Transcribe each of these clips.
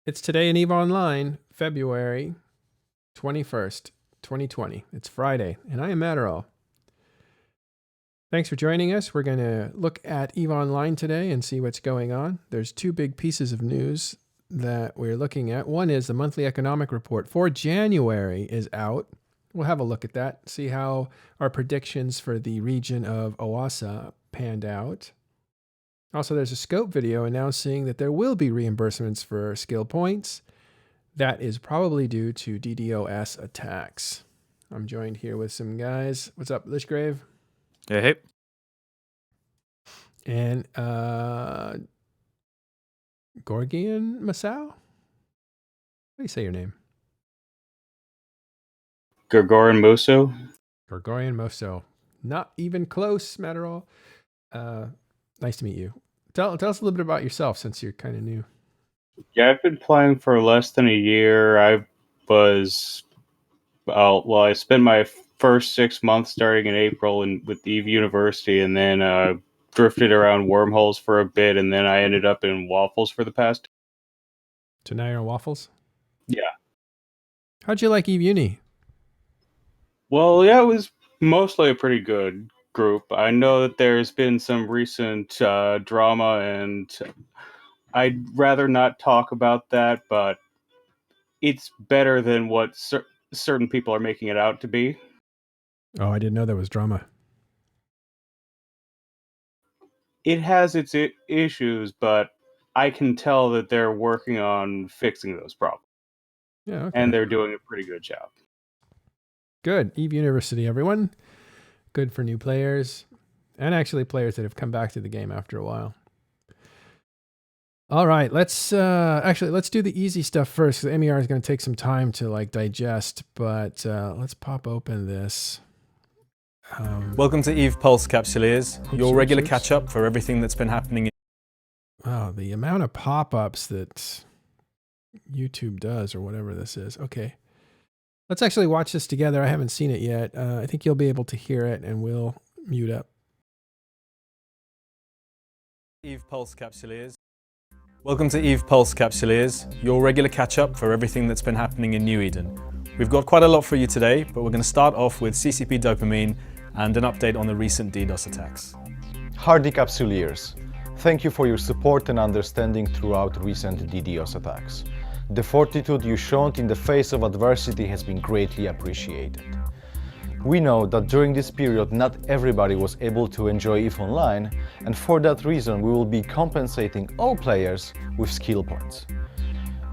It's today in EVE Online, February 21st, 2020. It's Friday, and I am Adderall. Thanks for joining us. We're going to look at EVE Online today and see what's going on. There's two big pieces of news that we're looking at. One is the monthly economic report for January is out. We'll have a look at that, see how our predictions for the region of Oasa panned out. Also, there's a scope video announcing that there will be reimbursements for skill points. That is probably due to DDoS attacks. I'm joined here with some guys. What's up, Lichgrave? Hey. And Gorgian Masao? How do you say your name? Gregorian Muso. Gregorian Moso. Not even close, Matterall. Nice to meet you. Tell us a little bit about yourself since you're kind of new. Yeah, I've been playing for less than a year. I spent my first 6 months starting in April with EVE University, and then drifted around wormholes for a bit, and then I ended up in Waffles for the past. So now you're on Waffles? Yeah. How'd you like EVE Uni? Well, yeah, it was mostly a pretty good group. I know that there's been some recent drama, and I'd rather not talk about that, but it's better than what certain people are making it out to be. Oh, I didn't know there was drama. It has its issues, but I can tell that they're working on fixing those problems. Yeah, okay. And they're doing a pretty good job. Good. EVE University, everyone. Good for new players, and actually players that have come back to the game after a while. All right, let's do the easy stuff first, because MER is going to take some time to digest, but let's pop open this. Welcome to EVE Pulse, Capsuleers, your regular catch-up for everything that's been happening. Oh, the amount of pop-ups that YouTube does, or whatever this is. Okay. Let's actually watch this together. I haven't seen it yet. I think you'll be able to hear it, and we'll mute up. EVE Pulse, Capsuleers. Welcome to EVE Pulse, Capsuleers, your regular catch-up for everything that's been happening in New Eden. We've got quite a lot for you today, but we're going to start off with CCP Dopamine and an update on the recent DDoS attacks. Hardy Capsuleers, thank you for your support and understanding throughout recent DDoS attacks. The fortitude you showed in the face of adversity has been greatly appreciated. We know that during this period not everybody was able to enjoy EVE Online, and for that reason we will be compensating all players with skill points.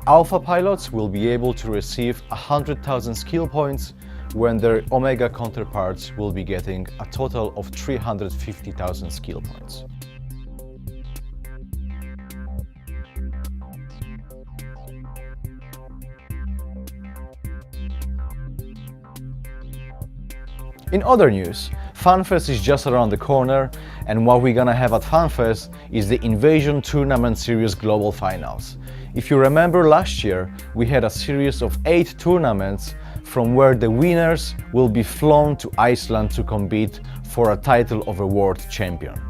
Alpha pilots will be able to receive 100,000 skill points, when their Omega counterparts will be getting a total of 350,000 skill points. In other news, FanFest is just around the corner, and what we're gonna have at FanFest is the Invasion Tournament Series Global Finals. If you remember last year, we had a series of 8 tournaments from where the winners will be flown to Iceland to compete for a title of a world champion.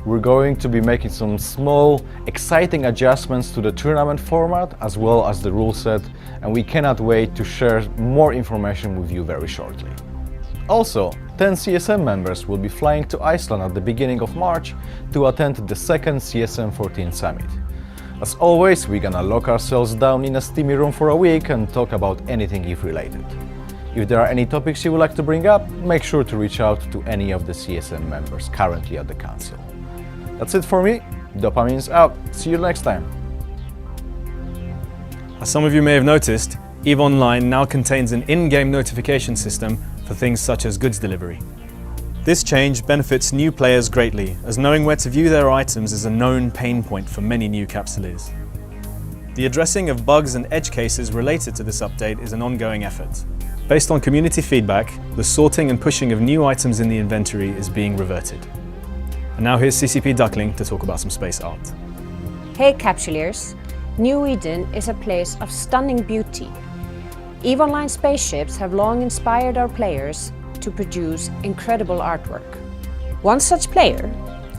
We're going to be making some small, exciting adjustments to the tournament format as well as the rule set, and we cannot wait to share more information with you very shortly. Also, 10 CSM members will be flying to Iceland at the beginning of March to attend the second CSM 14 summit. As always, we're gonna lock ourselves down in a steamy room for a week and talk about anything EVE related. If there are any topics you would like to bring up, make sure to reach out to any of the CSM members currently at the council. That's it for me. Dopamine's out. See you next time. As some of you may have noticed, EVE Online now contains an in-game notification system for things such as goods delivery. This change benefits new players greatly, as knowing where to view their items is a known pain point for many new Capsuleers. The addressing of bugs and edge cases related to this update is an ongoing effort. Based on community feedback, the sorting and pushing of new items in the inventory is being reverted. And now here's CCP Duckling to talk about some space art. Hey Capsuleers! New Eden is a place of stunning beauty. EVE Online spaceships have long inspired our players to produce incredible artwork. One such player,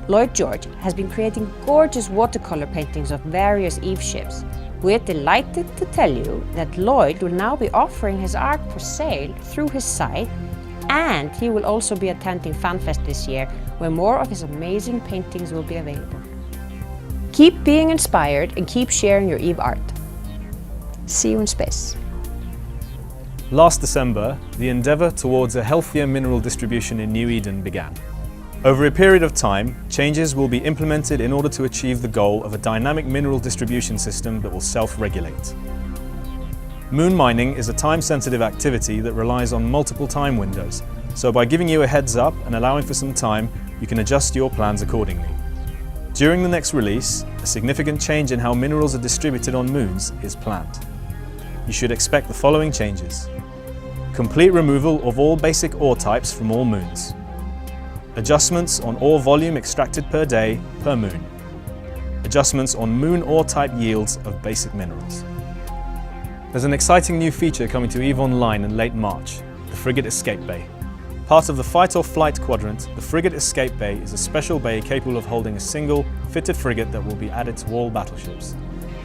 Lloyd George, has been creating gorgeous watercolor paintings of various EVE ships, We're delighted to tell you that Lloyd will now be offering his art for sale through his site, and he will also be attending FanFest this year, where more of his amazing paintings will be available. Keep being inspired and keep sharing your Eve art. See you in space. Last December, the endeavour towards a healthier mineral distribution in New Eden began. Over a period of time, changes will be implemented in order to achieve the goal of a dynamic mineral distribution system that will self-regulate. Moon mining is a time-sensitive activity that relies on multiple time windows, so by giving you a heads up and allowing for some time, you can adjust your plans accordingly. During the next release, a significant change in how minerals are distributed on moons is planned. You should expect the following changes. Complete removal of all basic ore types from all moons. Adjustments on ore volume extracted per day, per moon. Adjustments on moon ore type yields of basic minerals. There's an exciting new feature coming to EVE Online in late March, the Frigate Escape Bay. Part of the Fight or Flight quadrant, the Frigate Escape Bay is a special bay capable of holding a single, fitted frigate that will be added to all battleships.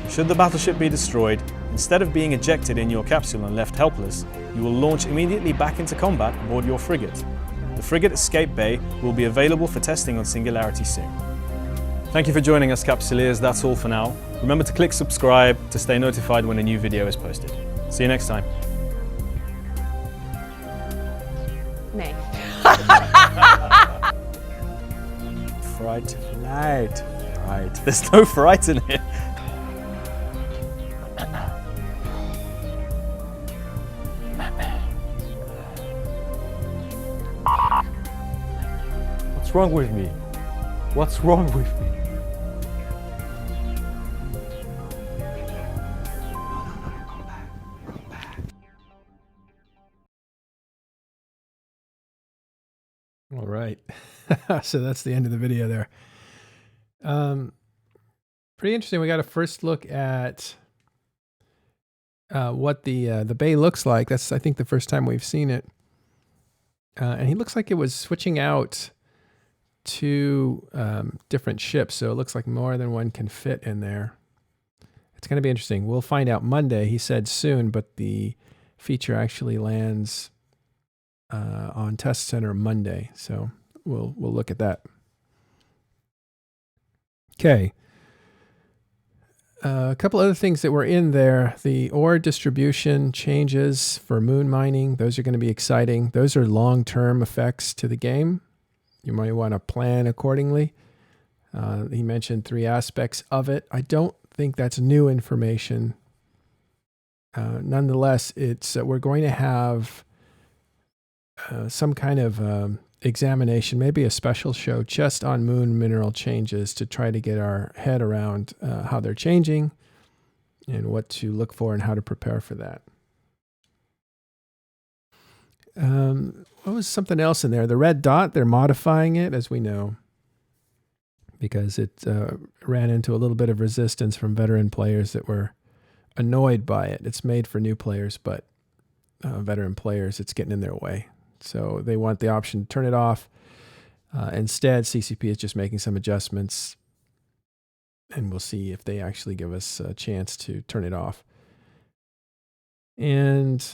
Should the battleship be destroyed, instead of being ejected in your capsule and left helpless, you will launch immediately back into combat aboard your frigate. The Frigate Escape Bay will be available for testing on Singularity soon. Thank you for joining us, Capsuleers. That's all for now. Remember to click subscribe to stay notified when a new video is posted. See you next time. Nee. Fright. Right. There's no fright in here. What's wrong with me? What's wrong with me? All right. So that's the end of the video there. Pretty interesting. We got a first look at what the bay looks like. That's, I think, the first time we've seen it. And he looks like it was switching out two different ships, so it looks like more than one can fit in there. It's going to be interesting. We'll find out Monday. He said soon, but the feature actually lands on Test Center Monday, so we'll look at that. Okay. A couple other things that were in there. The ore distribution changes for moon mining. Those are going to be exciting. Those are long-term effects to the game. You might want to plan accordingly. He mentioned 3 aspects of it. I don't think that's new information. Nonetheless, it's we're going to have some kind of examination, maybe a special show just on moon mineral changes to try to get our head around how they're changing and what to look for and how to prepare for that. What was something else in there? The red dot, they're modifying it, as we know, because it ran into a little bit of resistance from veteran players that were annoyed by it. It's made for new players, but veteran players, it's getting in their way. So they want the option to turn it off. Instead, CCP is just making some adjustments, and we'll see if they actually give us a chance to turn it off. And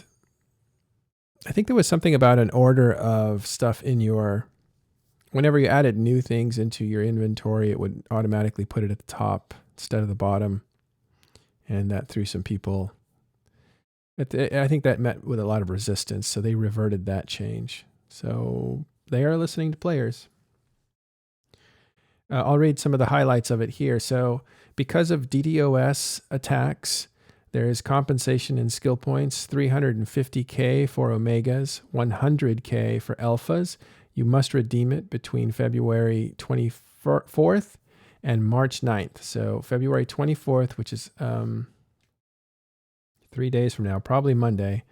I think there was something about an order of stuff in your, whenever you added new things into your inventory, it would automatically put it at the top instead of the bottom. And that threw some people, I think that met with a lot of resistance. So they reverted that change. So they are listening to players. I'll read some of the highlights of it here. So because of DDoS attacks, there is compensation in skill points, 350k for Omegas, 100k for Alphas. You must redeem it between February 24th and March 9th. So February 24th, which is 3 days from now, probably Monday,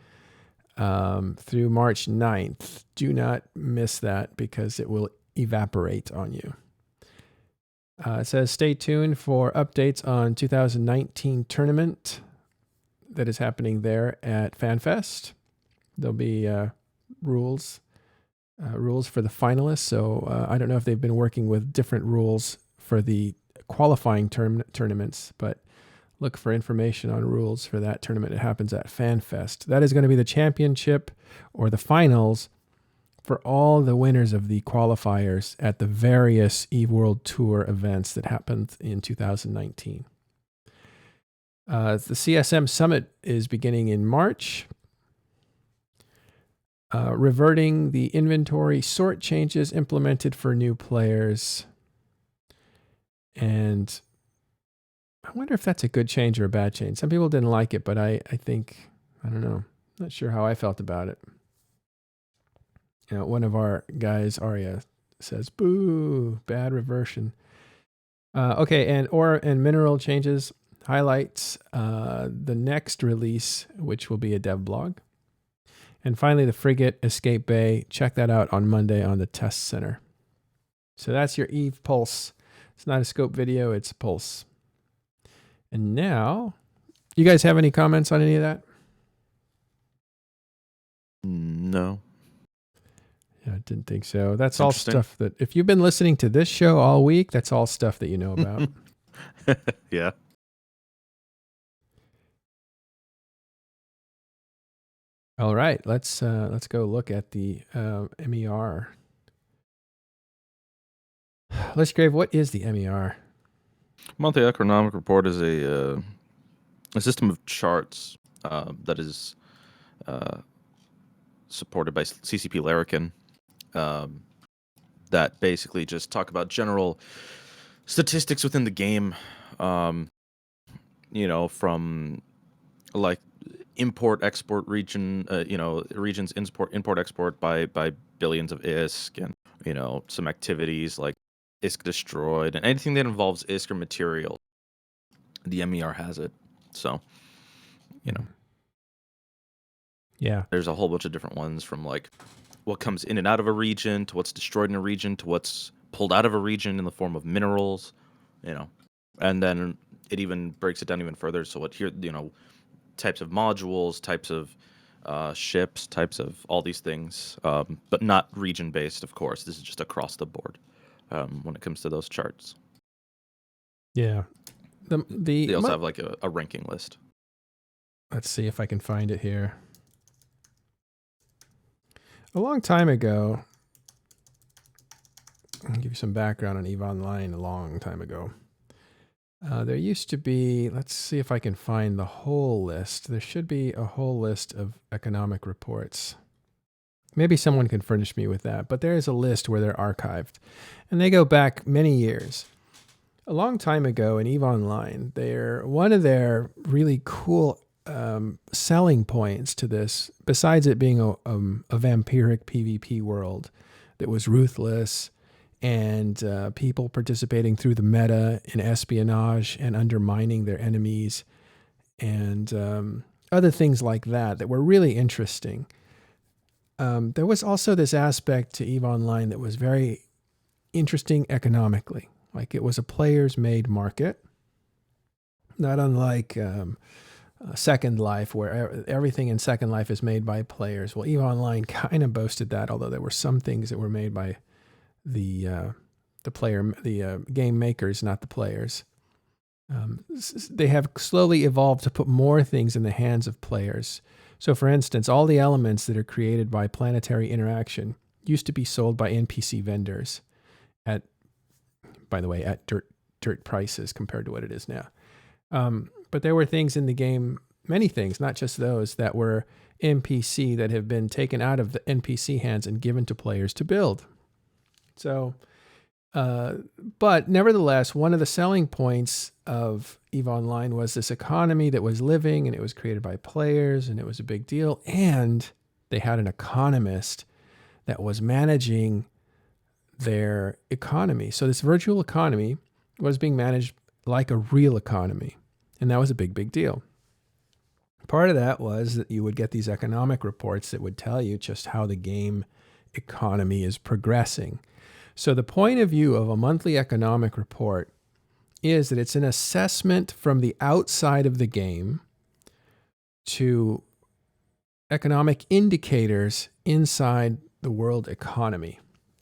through March 9th. Do not miss that because it will evaporate on you. It says, stay tuned for updates on 2019 tournament that is happening there at FanFest. There'll be rules for the finalists. So I don't know if they've been working with different rules for the qualifying tournaments, but look for information on rules for that tournament. It happens at FanFest. That is going to be the championship or the finals for all the winners of the qualifiers at the various EVE World Tour events that happened in 2019. The CSM Summit is beginning in March. Reverting the inventory sort changes implemented for new players. And I wonder if that's a good change or a bad change. Some people didn't like it, but I think, I don't know. Not sure how I felt about it. You know, one of our guys, Arya, says, boo, bad reversion. Okay, and mineral changes highlights the next release, which will be a dev blog. And finally, the Frigate Escape Bay. Check that out on Monday on the Test Center. So that's your EVE Pulse. It's not a scope video, it's a pulse. And now, you guys have any comments on any of that? No. Yeah, I didn't think so. That's all stuff that, if you've been listening to this show all week, that's all stuff that you know about. Yeah. All right, let's go look at the MER. Lichgrave, what is the MER? Monthly Economic Report is a system of charts that is supported by CCP Larrikin that basically just talk about general statistics within the game, you know, from like import-export region, you know, regions import-export by billions of ISK, and, you know, some activities like ISK destroyed, and anything that involves ISK or material, the MER has it. So, you know. Yeah. There's a whole bunch of different ones, from like what comes in and out of a region, to what's destroyed in a region, to what's pulled out of a region in the form of minerals, you know. And then it even breaks it down even further. So what here, you know, types of modules, types of ships, types of all these things, but not region-based, of course. This is just across the board when it comes to those charts. Yeah. They also have like a ranking list. Let's see if I can find it here. A long time ago, I'll give you some background on EVE Online. A long time ago, there used to be, let's see if I can find the whole list. There should be a whole list of economic reports. Maybe someone can furnish me with that, but there is a list where they're archived, and they go back many years. A long time ago in EVE Online, one of their really cool selling points to this, besides it being a vampiric PvP world that was ruthless, and people participating through the meta in espionage and undermining their enemies, and other things like that were really interesting. There was also this aspect to EVE Online that was very interesting economically. Like, it was a players made market, not unlike Second Life, where everything in Second Life is made by players. Well, EVE Online kind of boasted that, although there were some things that were made by the game makers, not the players. They have slowly evolved to put more things in the hands of players. So, for instance, all the elements that are created by planetary interaction used to be sold by NPC vendors at, by the way, at dirt prices compared to what it is now. But there were things in the game, many things, not just those, that were NPC that have been taken out of the NPC hands and given to players to build. So, but nevertheless, one of the selling points of EVE Online was this economy that was living, and it was created by players, and it was a big deal. And they had an economist that was managing their economy. So this virtual economy was being managed like a real economy. And that was a big, big deal. Part of that was that you would get these economic reports that would tell you just how the game economy is progressing. So the point of view of a monthly economic report is that it's an assessment from the outside of the game to economic indicators inside the world economy.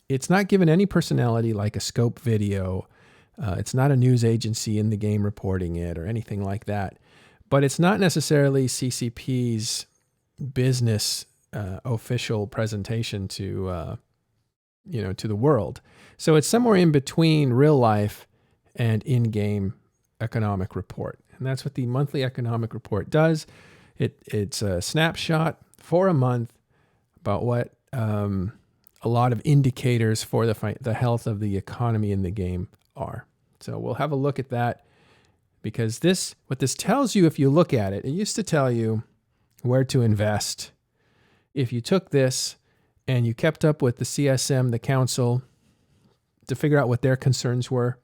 It's not given any personality like a scope video It's not a news agency in the game reporting it or anything like that. But it's not necessarily CCP's business official presentation to to the world. So it's somewhere in between real life and in-game economic report. And that's what the monthly economic report does. It's a snapshot for a month about what a lot of indicators for the health of the economy in the game are. So we'll have a look at that, because what this tells you, if you look at it, it used to tell you where to invest. If you took this and you kept up with the CSM, the council, to figure out what their concerns were,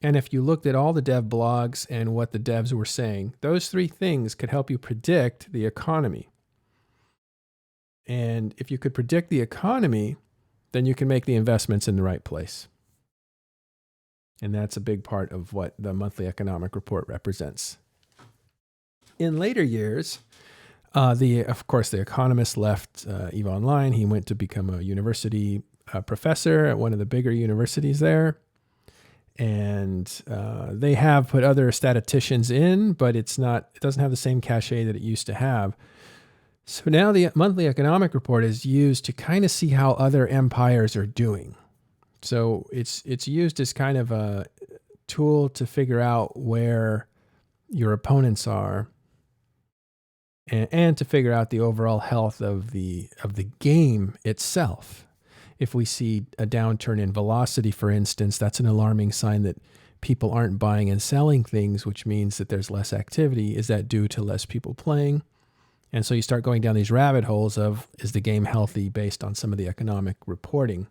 and if you looked at all the dev blogs and what the devs were saying, those three things could help you predict the economy. And if you could predict the economy, then you can make the investments in the right place. And that's a big part of what the monthly economic report represents. In later years, of course, the economist left EVE Online. He went to become a university professor at one of the bigger universities there. And they have put other statisticians in, but it doesn't have the same cachet that it used to have. So now the monthly economic report is used to kind of see how other empires are doing. So it's used as kind of a tool to figure out where your opponents are, and to figure out the overall health of the game itself. If we see a downturn in velocity, for instance, that's an alarming sign that people aren't buying and selling things, which means that there's less activity. Is that due to less people playing? And so you start going down these rabbit holes of, is the game healthy based on some of the economic reporting?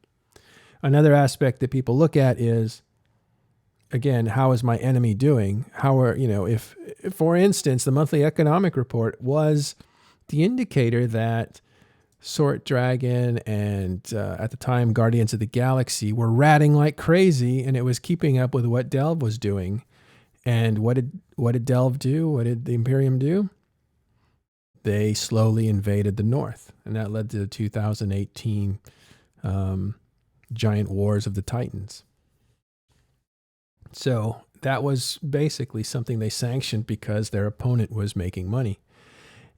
Another aspect that people look at is, again, how is my enemy doing? If for instance, the monthly economic report was the indicator that Sort Dragon and at the time Guardians of the Galaxy were ratting like crazy, and it was keeping up with what Delve was doing. And what did Delve do? What did the Imperium do? They slowly invaded the North, and that led to the 2018 giant wars of the Titans. So that was basically something they sanctioned because their opponent was making money.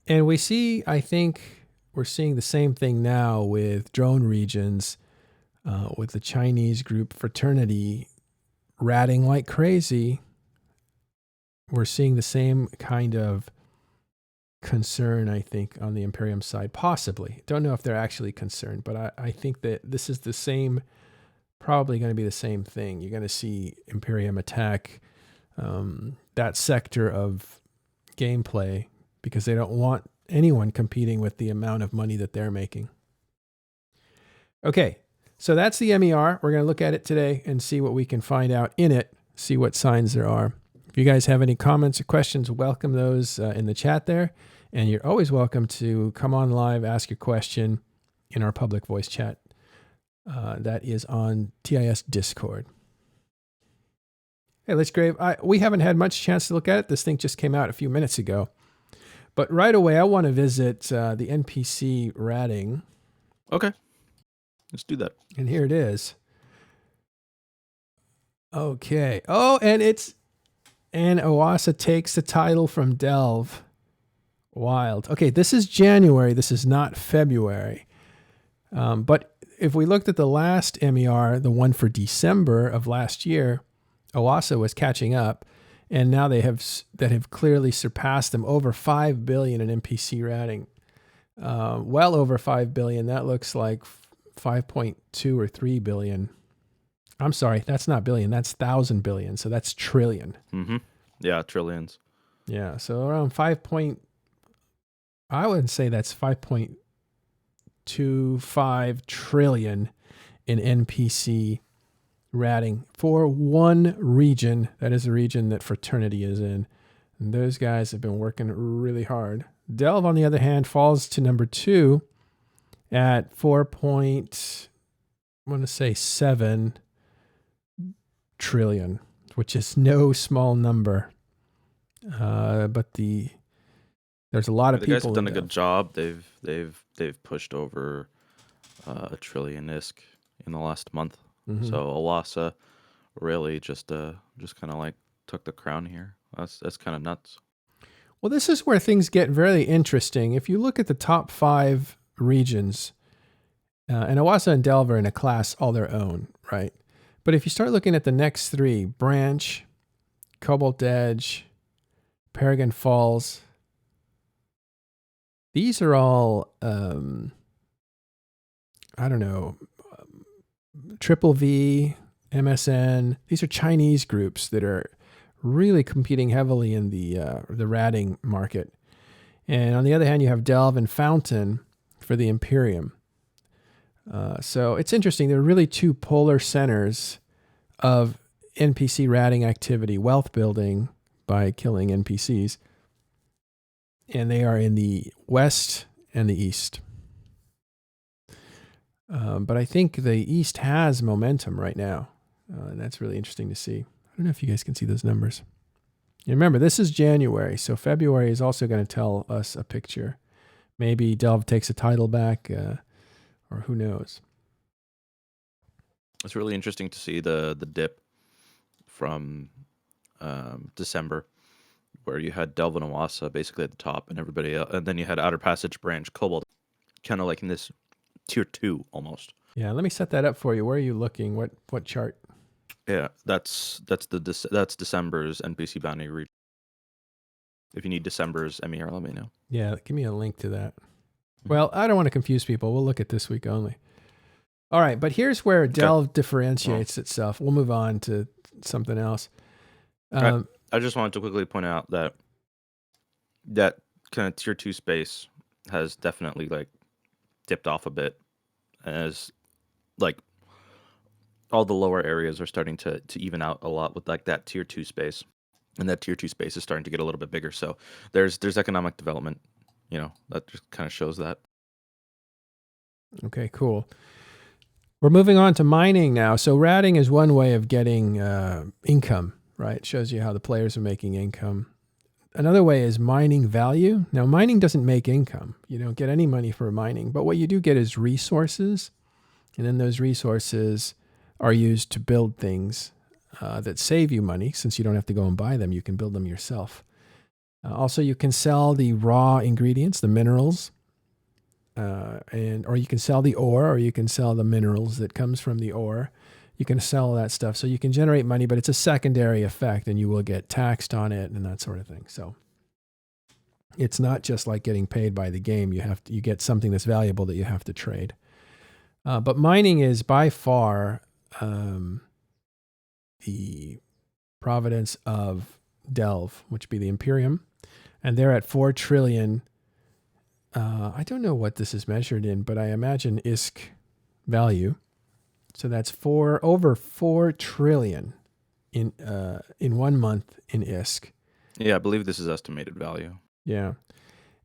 And we're seeing the same thing now with drone regions, with the Chinese group Fraternity ratting like crazy. We're seeing the same kind of concern, I think, on the Imperium side, possibly. Don't know if they're actually concerned, but I think that this is probably going to be the same thing. You're going to see Imperium attack that sector of gameplay because they don't want anyone competing with the amount of money that they're making. Okay, so that's the MER. We're going to look at it today and see what we can find out in it, see what signs there are. If you guys have any comments or questions, welcome those in the chat there. And you're always welcome to come on live, ask your question in our public voice chat. That is on TIS Discord. Hey, Lichgrave, we haven't had much chance to look at it. This thing just came out a few minutes ago. But right away, I want to visit the NPC ratting. Okay. Let's do that. And here it is. Okay. Oh, and Oasa takes the title from Delve. Wild. Okay, this is January. This is not February. But if we looked at the last MER, the one for December of last year, Oasa was catching up, and now they have clearly surpassed them, over 5 billion in NPC ratting. Well over 5 billion. That looks like 5.2 or 3 billion. I'm sorry, that's not billion. That's 1,000 billion. So that's trillion. Mm-hmm. Yeah, trillions. Yeah, so around I would say that's 5.25 trillion in NPC ratting for one region. That is the region that Fraternity is in. And those guys have been working really hard. Delve, on the other hand, falls to number 2 at 4.7 trillion, which is no small number. But there's a lot of people. The guys have done a good job. They've pushed over a trillion ISK in the last month. Mm-hmm. So Oasa really just kind of like took the crown here. That's kind of nuts. Well, this is where things get very interesting. If you look at the top 5 regions, and Owasso and Delve are in a class all their own, right? But if you start looking at the next 3, Branch, Cobalt Edge, Paragon Falls, these are all, I don't know, Triple V, MSN. These are Chinese groups that are really competing heavily in the ratting market. And on the other hand, you have Delve and Fountain for the Imperium. So it's interesting. There are really 2 polar centers of NPC ratting activity, wealth building by killing NPCs. And they are in the west and the east. But I think the east has momentum right now. And that's really interesting to see. I don't know if you guys can see those numbers. And remember, this is January, so February is also going to tell us a picture. Maybe Delve takes a title back, or who knows. It's really interesting to see the dip from December, where you had Delve and Owasso basically at the top, and everybody else, and then you had Outer Passage, Branch, Cobalt, kind of like in this tier 2 almost. Yeah, let me set that up for you. Where are you looking? What chart? Yeah, that's December's NPC bounty region. If you need December's MER, let me know. Yeah, give me a link to that. Well, I don't want to confuse people. We'll look at this week only. All right, but here's where Delve differentiates itself. We'll move on to something else. I just wanted to quickly point out that kind of tier 2 space has definitely like dipped off a bit, as like all the lower areas are starting to even out a lot with like that tier 2 space, and that tier 2 space is starting to get a little bit bigger. So there's economic development, that just kind of shows that. Okay, cool. We're moving on to mining now. So ratting is one way of getting income, right? It shows you how the players are making income. Another way is mining value. Now, mining doesn't make income. You don't get any money for mining, but what you do get is resources, and then those resources are used to build things that save you money. Since you don't have to go and buy them, you can build them yourself. Also, you can sell the raw ingredients, the minerals, or you can sell the ore, or you can sell the minerals that comes from the ore. You can sell all that stuff, so you can generate money, but it's a secondary effect, and you will get taxed on it and that sort of thing. So it's not just like getting paid by the game. You get something that's valuable that you have to trade. But mining is by far the providence of Delve, which would be the Imperium, and they're at 4 trillion. I don't know what this is measured in, but I imagine ISK value. So that's over 4 trillion in 1 month in ISK. Yeah, I believe this is estimated value. Yeah.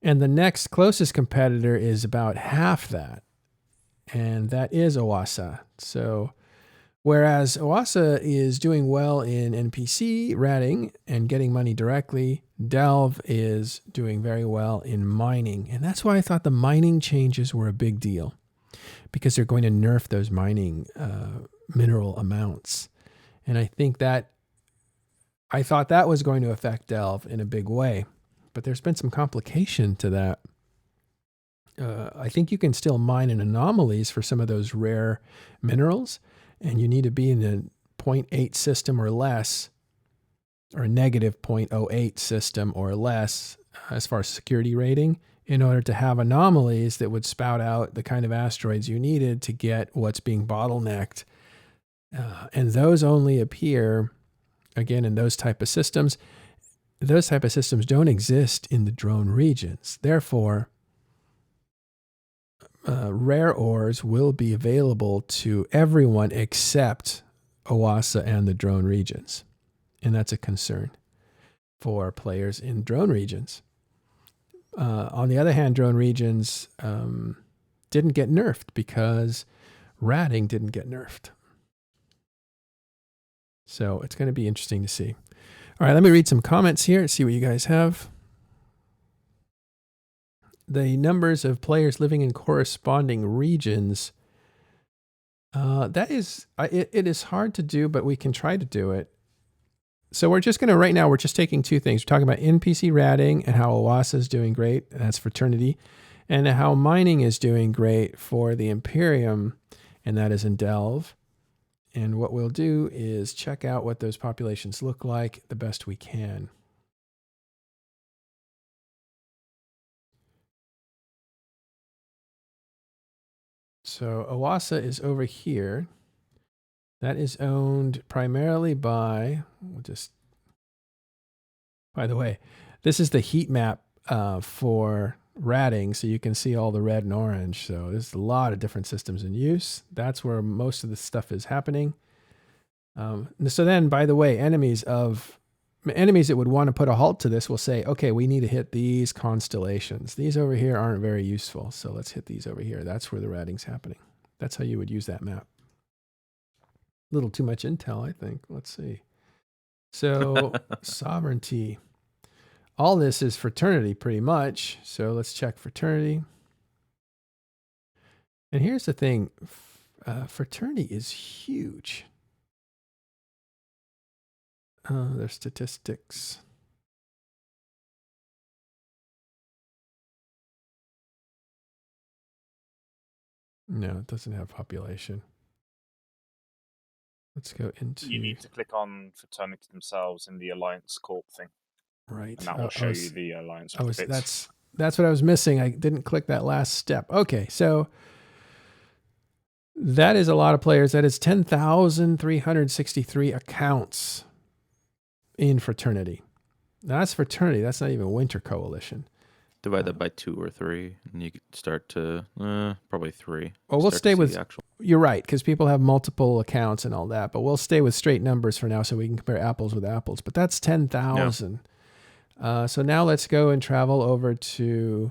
And the next closest competitor is about half that, and that is Owasso. So whereas Owasso is doing well in NPC ratting and getting money directly, Delve is doing very well in mining. And that's why I thought the mining changes were a big deal, because they're going to nerf those mining mineral amounts. And I thought that was going to affect Delve in a big way. But there's been some complication to that. I think you can still mine in anomalies for some of those rare minerals, and you need to be in a 0.8 system or less, or a negative 0.08 system or less as far as security rating, in order to have anomalies that would spout out the kind of asteroids you needed to get what's being bottlenecked. And those only appear, again, in those type of systems. Those type of systems don't exist in the drone regions. Therefore, rare ores will be available to everyone except Owasso and the drone regions. And that's a concern for players in drone regions. On the other hand, drone regions didn't get nerfed because ratting didn't get nerfed. So it's going to be interesting to see. All right, let me read some comments here, see what you guys have. The numbers of players living in corresponding regions That is, it is hard to do, but we can try to do it. So we're just going to, right now, we're just taking two things. We're talking about NPC ratting and how Oasa is doing great. That's Fraternity. And how mining is doing great for the Imperium, and that is in Delve. And what we'll do is check out what those populations look like the best we can. So Oasa is over here. That is owned primarily by, by the way, this is the heat map for ratting, so you can see all the red and orange. So there's a lot of different systems in use. That's where most of the stuff is happening. So then, by the way, enemies that would want to put a halt to this will say, okay, we need to hit these constellations. These over here aren't very useful, so let's hit these over here. That's where the ratting's happening. That's how you would use that map. A little too much intel, I think. Let's see. So sovereignty. All this is fraternity pretty much. So let's check fraternity. And here's the thing. Fraternity is huge. Their statistics. No, it doesn't have population. Let's go into... You need to click on fraternity themselves in the Alliance Corp thing. Right. And that will show you the Alliance bits. That's what I was missing. I didn't click that last step. Okay, so that is a lot of players. That is 10,363 accounts in fraternity. Now, that's fraternity. That's not even Winter Coalition. Divide that by 2 or 3, and you could start to probably 3. Well, we'll stay with... You're right, because people have multiple accounts and all that, but we'll stay with straight numbers for now so we can compare apples with apples. But that's 10,000. Yeah. So now let's go and travel over to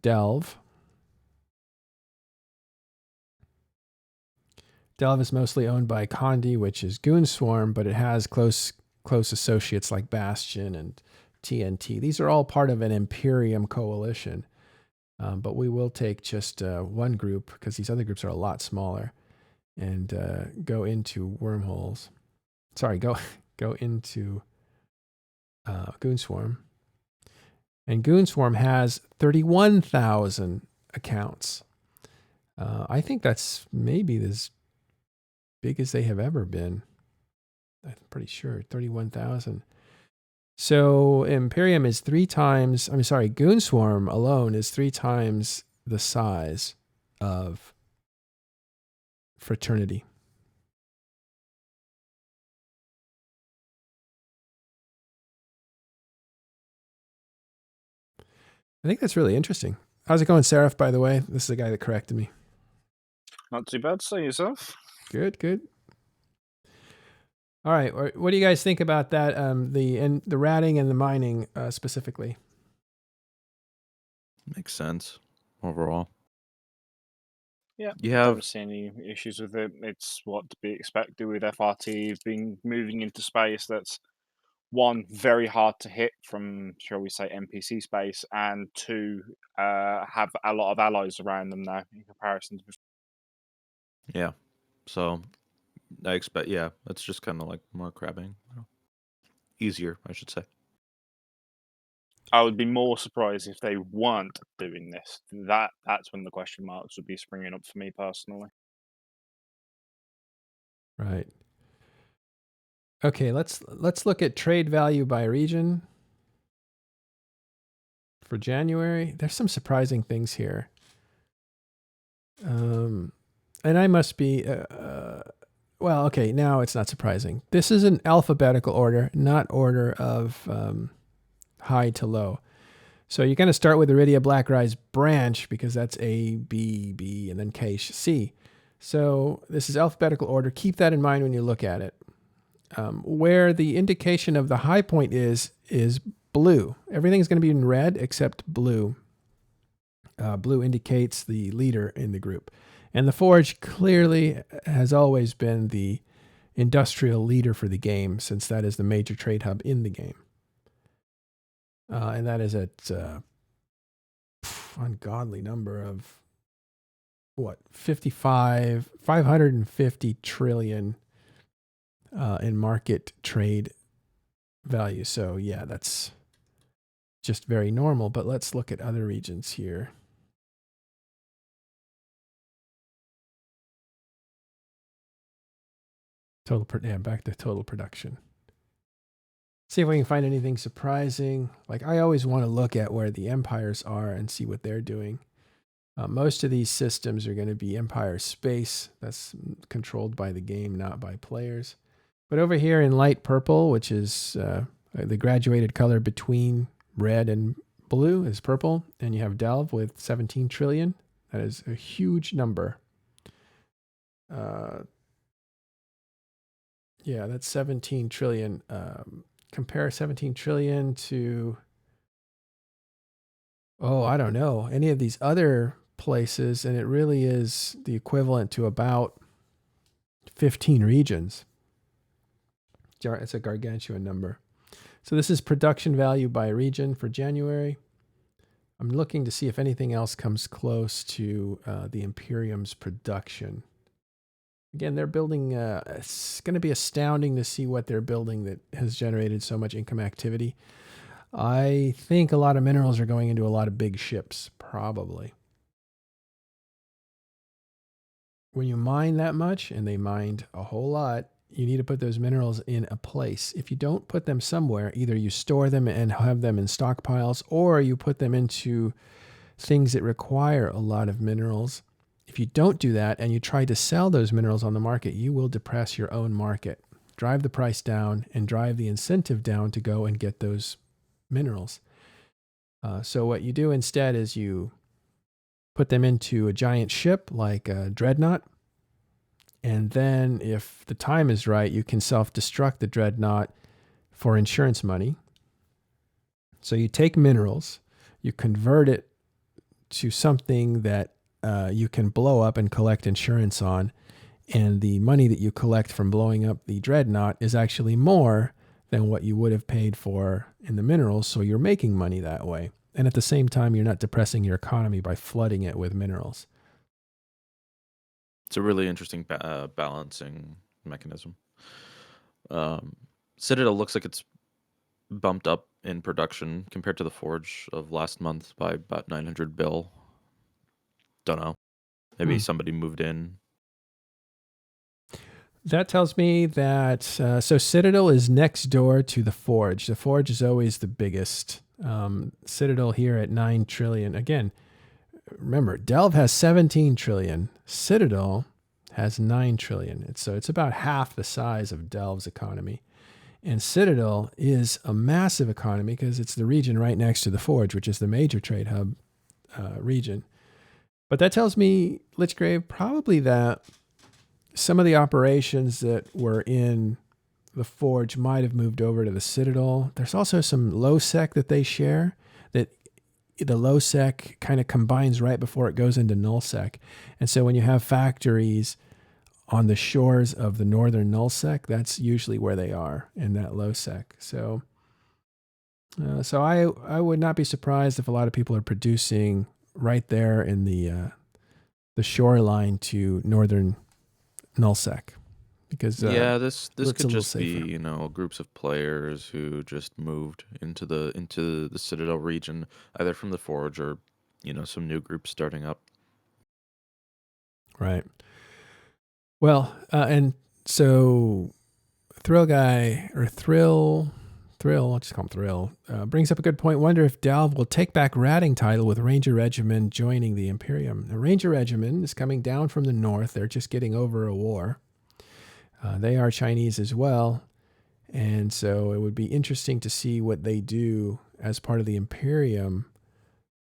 Delve. Delve is mostly owned by Condi, which is Goon Swarm, but it has close associates like Bastion and TNT. These are all part of an Imperium coalition. But we will take just one group because these other groups are a lot smaller, and go into wormholes. Sorry, go into Goon Swarm. And Goon Swarm has 31,000 accounts. I think that's maybe as big as they have ever been. I'm pretty sure 31,000. So Imperium is 3 times, Goon Swarm alone is 3 times the size of Fraternity. I think that's really interesting. How's it going, Seraph, by the way? This is the guy that corrected me. Not too bad, say yourself. Good. All right, what do you guys think about that? The ratting and the mining specifically. Makes sense overall. Yeah, You I have don't see any issues with it. It's what to be expected with FRT being moving into space that's, 1, very hard to hit from, shall we say, NPC space, and 2, have a lot of allies around them now in comparison to before. Yeah. So I expect, it's just kind of like more crabbing. Easier, I should say. I would be more surprised if they weren't doing this. That's when the question marks would be springing up for me personally. Right. Okay, let's look at trade value by region for January. There's some surprising things here. And I must be well, okay, now it's not surprising. This is an alphabetical order, not order of high to low. So you're going to start with Iridia Blackrise branch because that's A, B, B, and then K, C. So this is alphabetical order. Keep that in mind when you look at it. Where the indication of the high point is blue. Everything's going to be in red except blue. Blue indicates the leader in the group. And the Forge clearly has always been the industrial leader for the game, since that is the major trade hub in the game. And that is at ungodly number of 550 trillion in market trade value. So yeah, that's just very normal. But let's look at other regions here. Back to total production. See if we can find anything surprising. Like, I always want to look at where the empires are and see what they're doing. Most of these systems are going to be empire space. That's controlled by the game, not by players. But over here in light purple, which is the graduated color between red and blue, is purple. And you have Delve with 17 trillion. That is a huge number. Yeah, that's 17 trillion. Compare 17 trillion to, I don't know, any of these other places, and it really is the equivalent to about 15 regions. It's a gargantuan number. So this is production value by region for January. I'm looking to see if anything else comes close to the Imperium's production. Again, they're building, it's going to be astounding to see what they're building that has generated so much income activity. I think a lot of minerals are going into a lot of big ships, probably. When you mine that much, and they mined a whole lot, you need to put those minerals in a place. If you don't put them somewhere, either you store them and have them in stockpiles, or you put them into things that require a lot of minerals. If you don't do that and you try to sell those minerals on the market, you will depress your own market, drive the price down, and drive the incentive down to go and get those minerals. So what you do instead is you put them into a giant ship like a dreadnought. And then if the time is right, you can self-destruct the dreadnought for insurance money. So you take minerals, you convert it to something that you can blow up and collect insurance on. And the money that you collect from blowing up the dreadnought is actually more than what you would have paid for in the minerals. So you're making money that way. And at the same time, you're not depressing your economy by flooding it with minerals. It's a really interesting balancing mechanism. Citadel looks like it's bumped up in production compared to the Forge of last month by about 900 bill. Don't know. Maybe somebody moved in. That tells me that, so Citadel is next door to the Forge. The Forge is always the biggest. Citadel here at 9 trillion. Again, remember, Delve has 17 trillion. Citadel has 9 trillion. So it's about half the size of Delve's economy. And Citadel is a massive economy because it's the region right next to the Forge, which is the major trade hub region. But that tells me, Lichgrave, probably that some of the operations that were in the Forge might have moved over to the Citadel. There's also some low sec that they share, that the low sec kind of combines right before it goes into null sec. And so when you have factories on the shores of the northern null sec, that's usually where they are, in that low sec. So I would not be surprised if a lot of people are producing right there in the shoreline to northern nullsec, because this could just be groups of players who just moved into the Citadel region, either from the Forge or some new groups starting up. Right. Well, and so Thrill Guy, or Thrill, I'll just call him Thrill, brings up a good point. Wonder if Delve will take back ratting title with Ranger Regiment joining the Imperium. The Ranger Regiment is coming down from the north. They're just getting over a war. They are Chinese as well. And so it would be interesting to see what they do as part of the Imperium,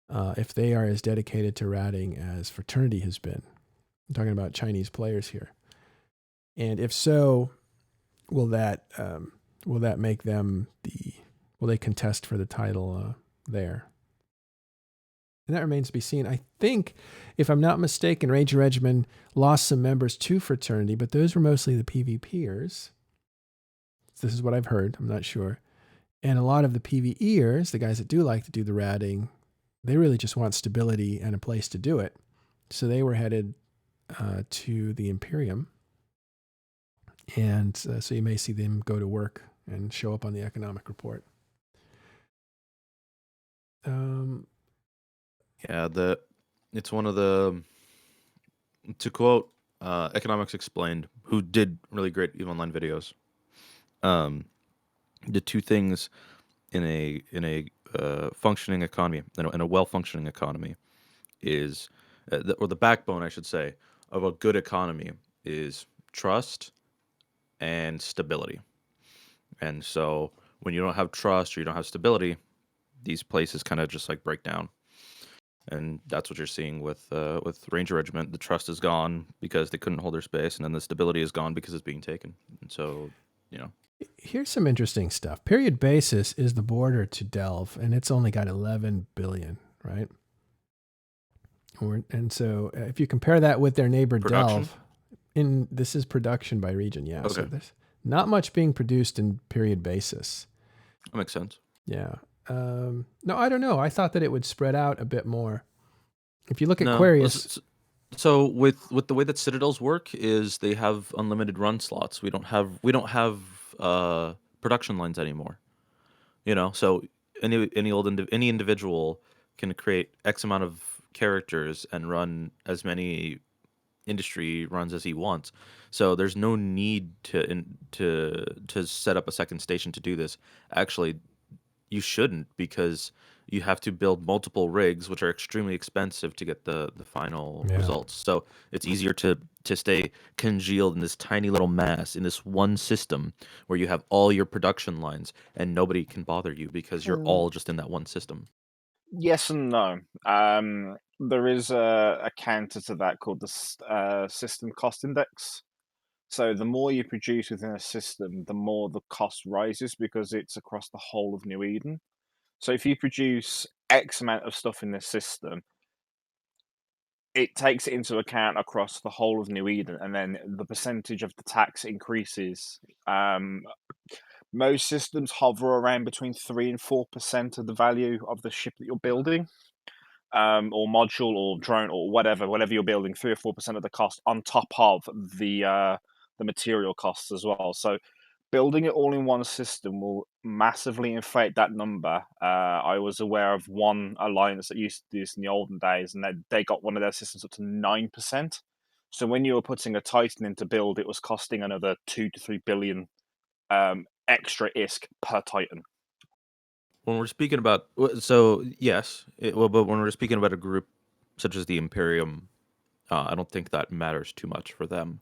if they are as dedicated to ratting as Fraternity has been. I'm talking about Chinese players here. And if so, will that make them will they contest for the title there? And that remains to be seen. I think, if I'm not mistaken, Ranger Regiment lost some members to Fraternity, but those were mostly the PvPers. This is what I've heard. I'm not sure. And a lot of the PvEers, the guys that do like to do the ratting, they really just want stability and a place to do it. So they were headed to the Imperium. And so you may see them go to work and show up on the economic report. It's one of the, to quote Economics Explained, who did really great EVE Online videos. The two things in a functioning economy, in a well-functioning economy, is or the backbone, I should say, of a good economy is trust and stability. And so when you don't have trust or you don't have stability, these places kind of just like break down. And that's what you're seeing with Ranger Regiment. The trust is gone because they couldn't hold their space, and then the stability is gone because it's being taken. And so, Here's some interesting stuff. Period Basis is the border to Delve, and it's only got 11 billion, right? And so if you compare that with their neighbor Production? Delve, this is production by region, yeah. Okay. So there's not much being produced in Period Basis. that makes sense. Yeah. No, I don't know. I thought that it would spread out a bit more. If you look at No, Aquarius, So with the way that Citadels work is they have unlimited run slots. We don't have production lines anymore. So any individual can create X amount of characters and run as many industry runs as he wants. So there's no need to set up a second station to do this. Actually, you shouldn't, because you have to build multiple rigs, which are extremely expensive to get the final Yeah. results. So it's easier to stay congealed in this tiny little mass in this one system where you have all your production lines and nobody can bother you because you're all just in that one system. Yes and no. There is a counter to that called the system cost index. So the more you produce within a system, the more the cost rises because it's across the whole of New Eden. So if you produce X amount of stuff in this system, it takes it into account across the whole of New Eden, and then the percentage of the tax increases. Most systems hover around between 3 and 4% of the value of the ship that you're building, or module, or drone, or whatever you're building. 3 or 4% of the cost on top of the material costs as well. So building it all in one system will massively inflate that number. I was aware of one alliance that used to do this in the olden days, and they got one of their systems up to 9%. So when you were putting a Titan into build, it was costing another 2 to 3 billion extra ISK per Titan. When we're speaking about, so yes, but when we're speaking about a group such as the Imperium, I don't think that matters too much for them.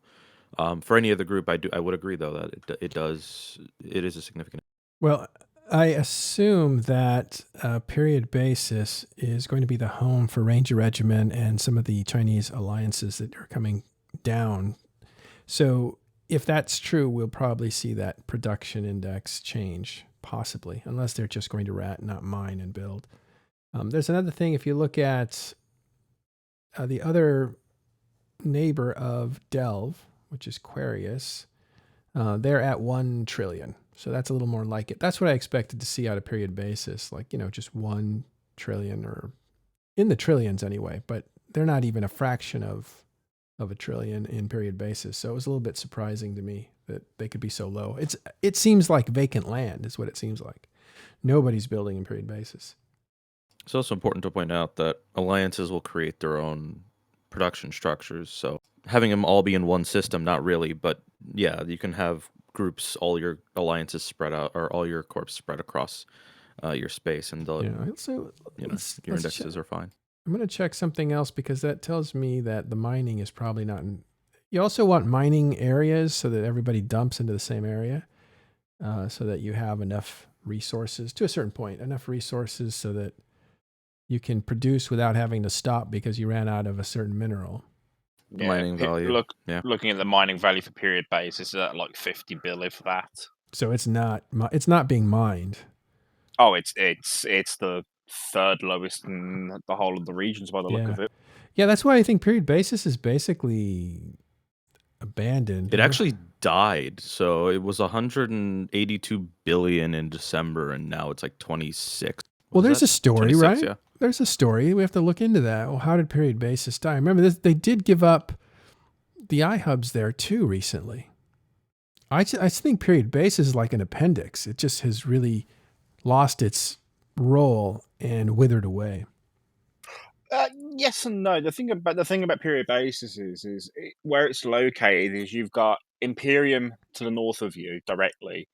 For any other group, I would agree though that it is a significant. well, I assume that Period Basis is going to be the home for Ranger Regiment and some of the Chinese alliances that are coming down. So if that's true, we'll probably see that production index change, possibly, unless they're just going to rat, not mine, and build. There's another thing. If you look at the other neighbor of Delve, which is Aquarius, they're at 1 trillion. So that's a little more like it. That's what I expected to see out of Period Basis, like, just 1 trillion, or in the trillions anyway, but they're not even a fraction of a trillion in Period Basis. So it was a little bit surprising to me that they could be so low. It seems like vacant land is what it seems like. Nobody's building in Period Basis. It's also important to point out that alliances will create their own production structures. So having them all be in one system, not really, but yeah, you can have groups, all your alliances spread out, or all your corps spread across your space, and they'll, So your indexes are fine. I'm going to check something else, because that tells me that the mining is probably not in. You also want mining areas so that everybody dumps into the same area, so that you have enough resources to a certain point, enough resources so that you can produce without having to stop because you ran out of a certain mineral. The mining value. Looking at the mining value for Period Basis is at like 50 billion for that. So it's not being mined. Oh, it's the third lowest in the whole of the regions by the look of it. Yeah, that's why I think Period Basis is basically abandoned. It actually died. So it was 182 billion in December, and now it's like 26. Well, there's a story, right? Yeah. There's a story. We have to look into that. Well, how did Period Basis die? Remember, they did give up the iHub's there too recently. I think period base is like an appendix. It just has really lost its role and withered away. Yes and no. The thing about period bases is where it's located is you've got Imperium to the north of you directly,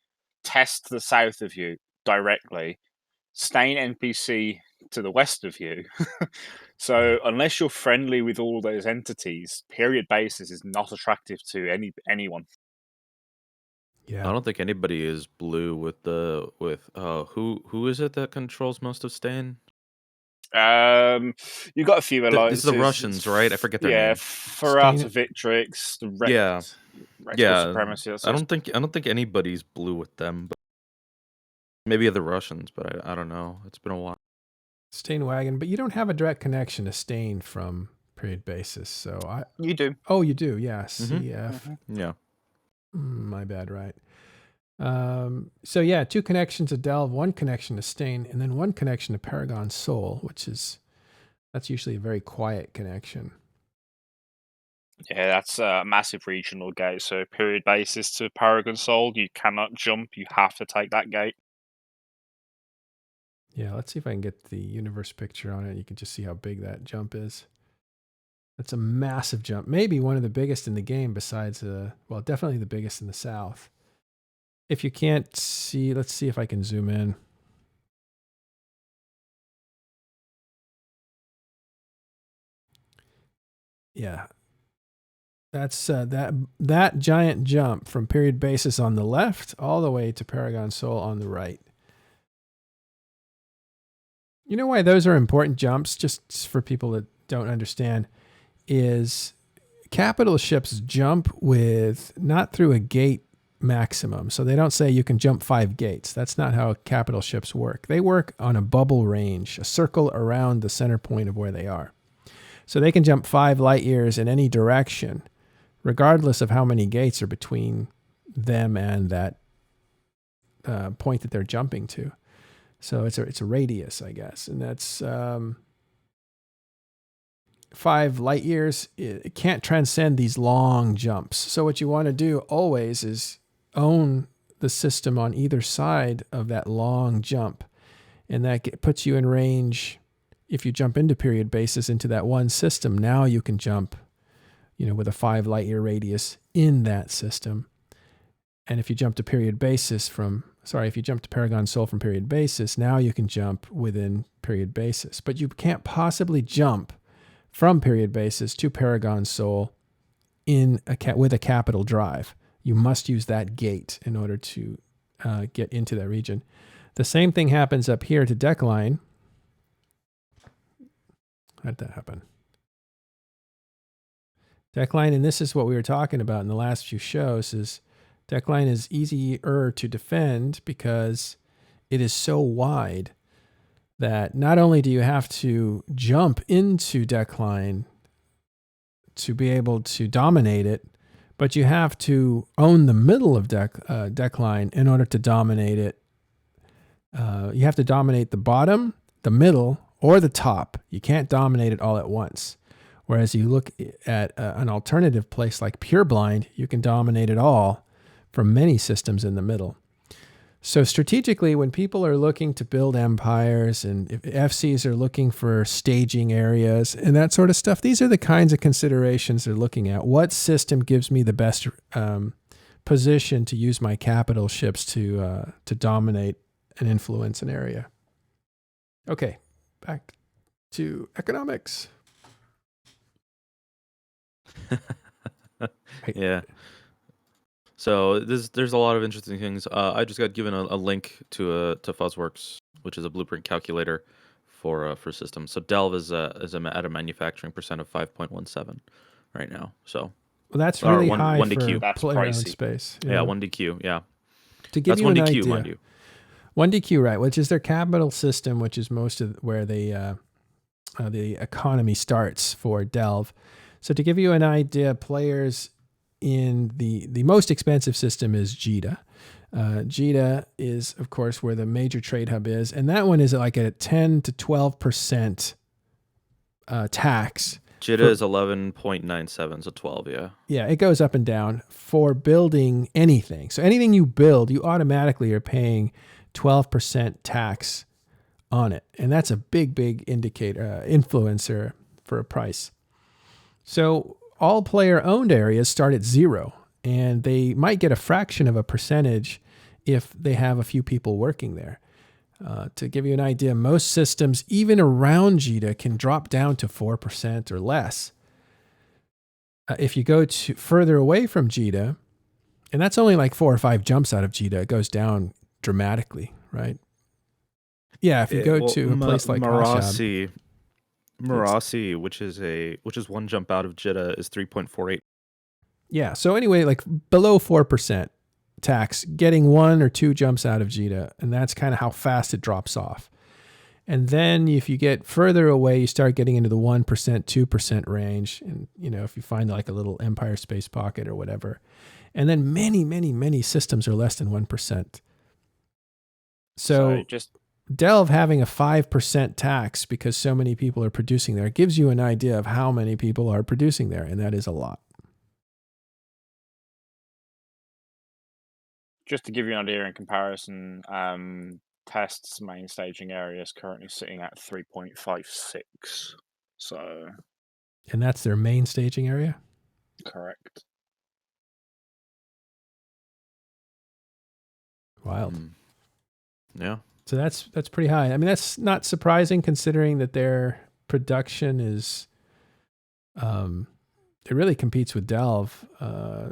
Test to the south of you directly, Stain NPC to the west of you. So unless you're friendly with all those entities, period bases is not attractive to anyone. Yeah. I don't think anybody is blue with who is it that controls most of Stain? You've got a few alliances. It's the Russians, right? I forget their name. Ferrata Victrix, the Yeah, Supremacy. I don't think anybody's blue with them, but maybe the Russians, but I don't know. It's been a while. Stain Wagon, but you don't have a direct connection to Stain from period basis. So You do. Oh, you do. Yeah. Mhm. CF. Yeah. My bad. Right. So yeah, 2 connections to Delve, 1 connection to Stain, and then 1 connection to Paragon Soul, that's usually a very quiet connection. Yeah, that's a massive regional gate. So period basis to Paragon Soul, you cannot jump. You have to take that gate. Yeah, let's see if I can get the universe picture on it. You can just see how big that jump is. That's a massive jump. Maybe one of the biggest in the game besides, definitely the biggest in the south. If you can't see, let's see if I can zoom in. Yeah. That's that giant jump from period basis on the left all the way to Paragon Soul on the right. You know why those are important jumps, just for people that don't understand, is capital ships jump with not through a gate maximum. So they don't say you can jump 5 gates. That's not how capital ships work. They work on a bubble range, a circle around the center point of where they are. So they can jump 5 light years in any direction, regardless of how many gates are between them and that point that they're jumping to. So it's a radius, I guess, and that's 5 light years. It can't transcend these long jumps. So what you want to do always is own the system on either side of that long jump, and that puts you in range. If you jump into period basis into that one system, now you can jump, with a 5 light year radius in that system. And if you jump to Paragon Soul from period basis, now you can jump within period basis. But you can't possibly jump from period basis to Paragon Soul with a capital drive. You must use that gate in order to get into that region. The same thing happens up here to Deckline. How did that happen? Deckline, and this is what we were talking about in the last few shows, is Deckline is easier to defend because it is so wide that not only do you have to jump into Deckline to be able to dominate it, but you have to own the middle of Deckline in order to dominate it. You have to dominate the bottom, the middle, or the top. You can't dominate it all at once. Whereas you look at an alternative place like Pureblind, you can dominate it all from many systems in the middle. So strategically, when people are looking to build empires and if FCs are looking for staging areas and that sort of stuff, these are the kinds of considerations they're looking at. What system gives me the best position to use my capital ships to dominate and influence an area? Okay, back to economics. Yeah. So there's a lot of interesting things. I just got given a link to Fuzzworks, which is a blueprint calculator for systems. So Delve is at a manufacturing percent of 5.17 right now. So well, that's really high 1DQ. for That's player-owned pricey. space. Yeah, 1DQ. Yeah, To give that's you an 1DQ, idea, mind you. 1DQ, right, which is their capital system, which is most of where the economy starts for Delve. So to give you an idea, players in the most expensive system is JITA. JITA is, of course, where the major trade hub is, and that one is like a 10 to 12% tax JITA is 11.97, so 12, yeah. Yeah, it goes up and down for building anything. So anything you build, you automatically are paying 12% tax on it. And that's a big, big indicator, influencer for a price. So all player owned areas start at 0, and they might get a fraction of a percentage if they have a few people working there. To give you an idea, most systems, even around JITA, can drop down to 4% or less. If you go to further away from JITA, and that's only like 4 or 5 jumps out of JITA, it goes down dramatically, right? Yeah, if you go to a place like Ashab, Marasi, which is 1 jump out of JITA, is 3.48. Yeah, so anyway, like below 4% tax, getting 1 or 2 jumps out of JITA, and that's kind of how fast it drops off. And then if you get further away, you start getting into the 1%, 2% range. And, if you find like a little Empire Space Pocket or whatever. And then many, many, many systems are less than 1%. So just Delve having a 5% tax because so many people are producing there gives you an idea of how many people are producing there. And that is a lot. Just to give you an idea in comparison, Test's main staging area is currently sitting at 3.56. So, And that's their main staging area? correct. Wild. Yeah. So that's pretty high. I mean, that's not surprising considering that their production is, it really competes with Delve.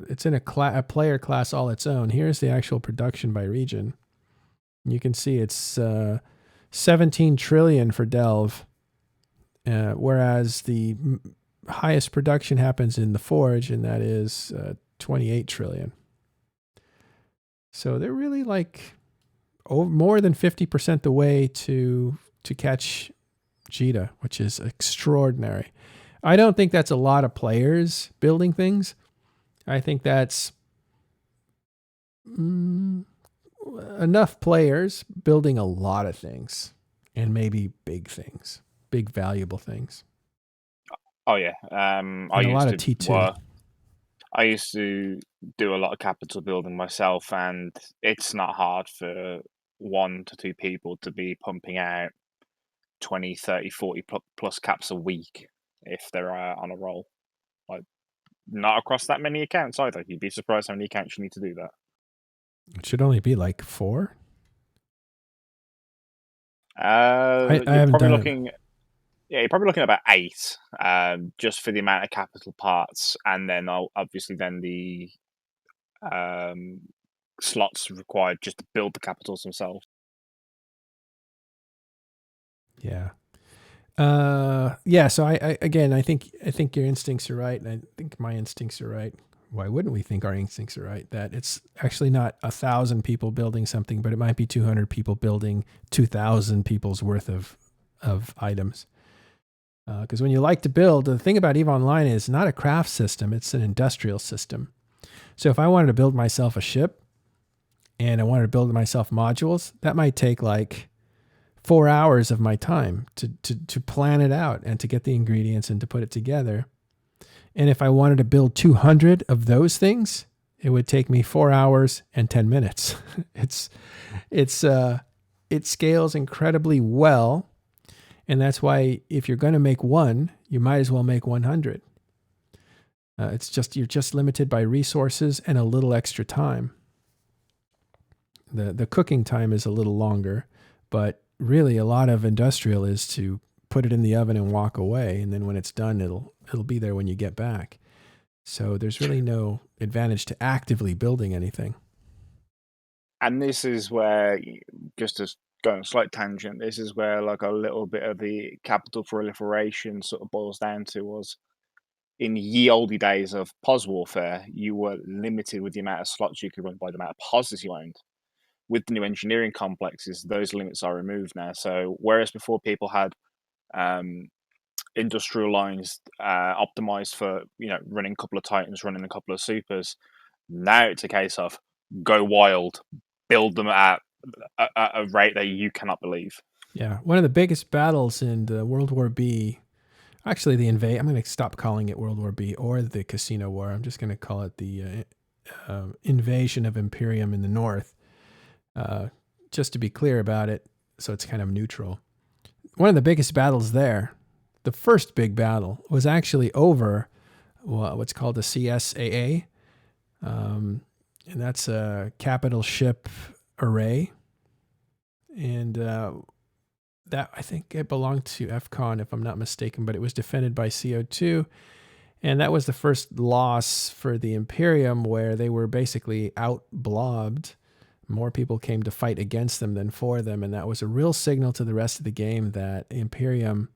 It's in a player class all its own. Here's the actual production by region. You can see it's 17 trillion for Delve, whereas the highest production happens in the Forge, and that is 28 trillion. So they're really like more than 50% the way to catch JITA, which is extraordinary. I don't think that's a lot of players building things. I think that's enough players building a lot of things, and maybe big things, big valuable things. Oh yeah, I a lot used of T2. I used to do a lot of capital building myself, and it's not hard for 1 to 2 people to be pumping out 20, 30, 40 plus caps a week if they're on a roll. Like, not across that many accounts either. You'd be surprised how many accounts you need to do that. It should only be like 4. You're haven't probably done it. looking. Yeah, you're probably looking at about 8, just for the amount of capital parts, and then obviously then the slots required just to build the capitals themselves. Yeah. Yeah. So I think your instincts are right, and I think my instincts are right. Why wouldn't we think our instincts are right? That it's actually not 1,000 people building something, but it might be 200 people building 2,000 people's worth of items. Because when you like to build, the thing about EVE Online is not a craft system; it's an industrial system. So if I wanted to build myself a ship, and I wanted to build myself modules, that might take like 4 hours of my time to plan it out and to get the ingredients and to put it together. And if I wanted to build 200 of those things, it would take me 4 hours and 10 minutes. It scales incredibly well. And that's why if you're going to make one, you might as well make 100. You're just limited by resources and a little extra time. The cooking time is a little longer, but really a lot of industrial is to put it in the oven and walk away, and then when it's done, it'll be there when you get back. So there's really no advantage to actively building anything. And this is where, just to go on a slight tangent, this is where like a little bit of the capital proliferation sort of boils down to was in ye olde days of POS warfare, you were limited with the amount of slots you could run by the amount of POSs you owned. With the new engineering complexes, those limits are removed now. So whereas before people had industrial lines optimized for running a couple of Titans, running a couple of Supers, now it's a case of go wild, build them at a rate that you cannot believe. Yeah, one of the biggest battles in the World War B, Actually, I'm going to stop calling it World War B or the Casino War. I'm just going to call it the invasion of Imperium in the north, just to be clear about it, so it's kind of neutral. One of the biggest battles there, the first big battle, was actually over what's called a CSAA, and that's a capital ship array. And that, I think it belonged to FCON, if I'm not mistaken, but it was defended by CO2. And that was the first loss for the Imperium, where they were basically out-blobbed. More people came to fight against them than for them, and that was a real signal to the rest of the game that Imperium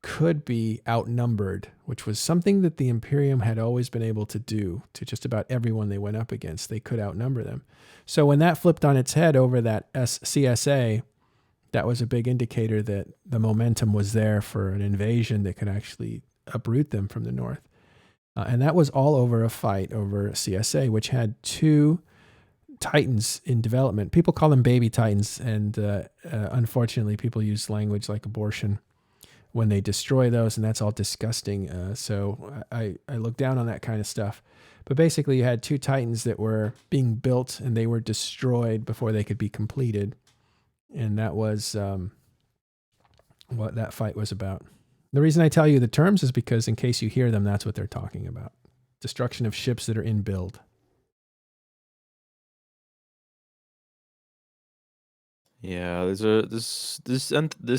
could be outnumbered, which was something that the Imperium had always been able to do to just about everyone they went up against. They could outnumber them. So when that flipped on its head over that CSA, that was a big indicator that the momentum was there for an invasion that could actually uproot them from the north. And that was all over a fight over CSA, which had 2 Titans in development. People call them baby Titans, and unfortunately people use language like abortion when they destroy those, and that's all disgusting. So I look down on that kind of stuff. But basically you had 2 Titans that were being built, and they were destroyed before they could be completed. And that was what that fight was about. The reason I tell you the terms is because in case you hear them, that's what they're talking about. Destruction of ships that are in build. Yeah, this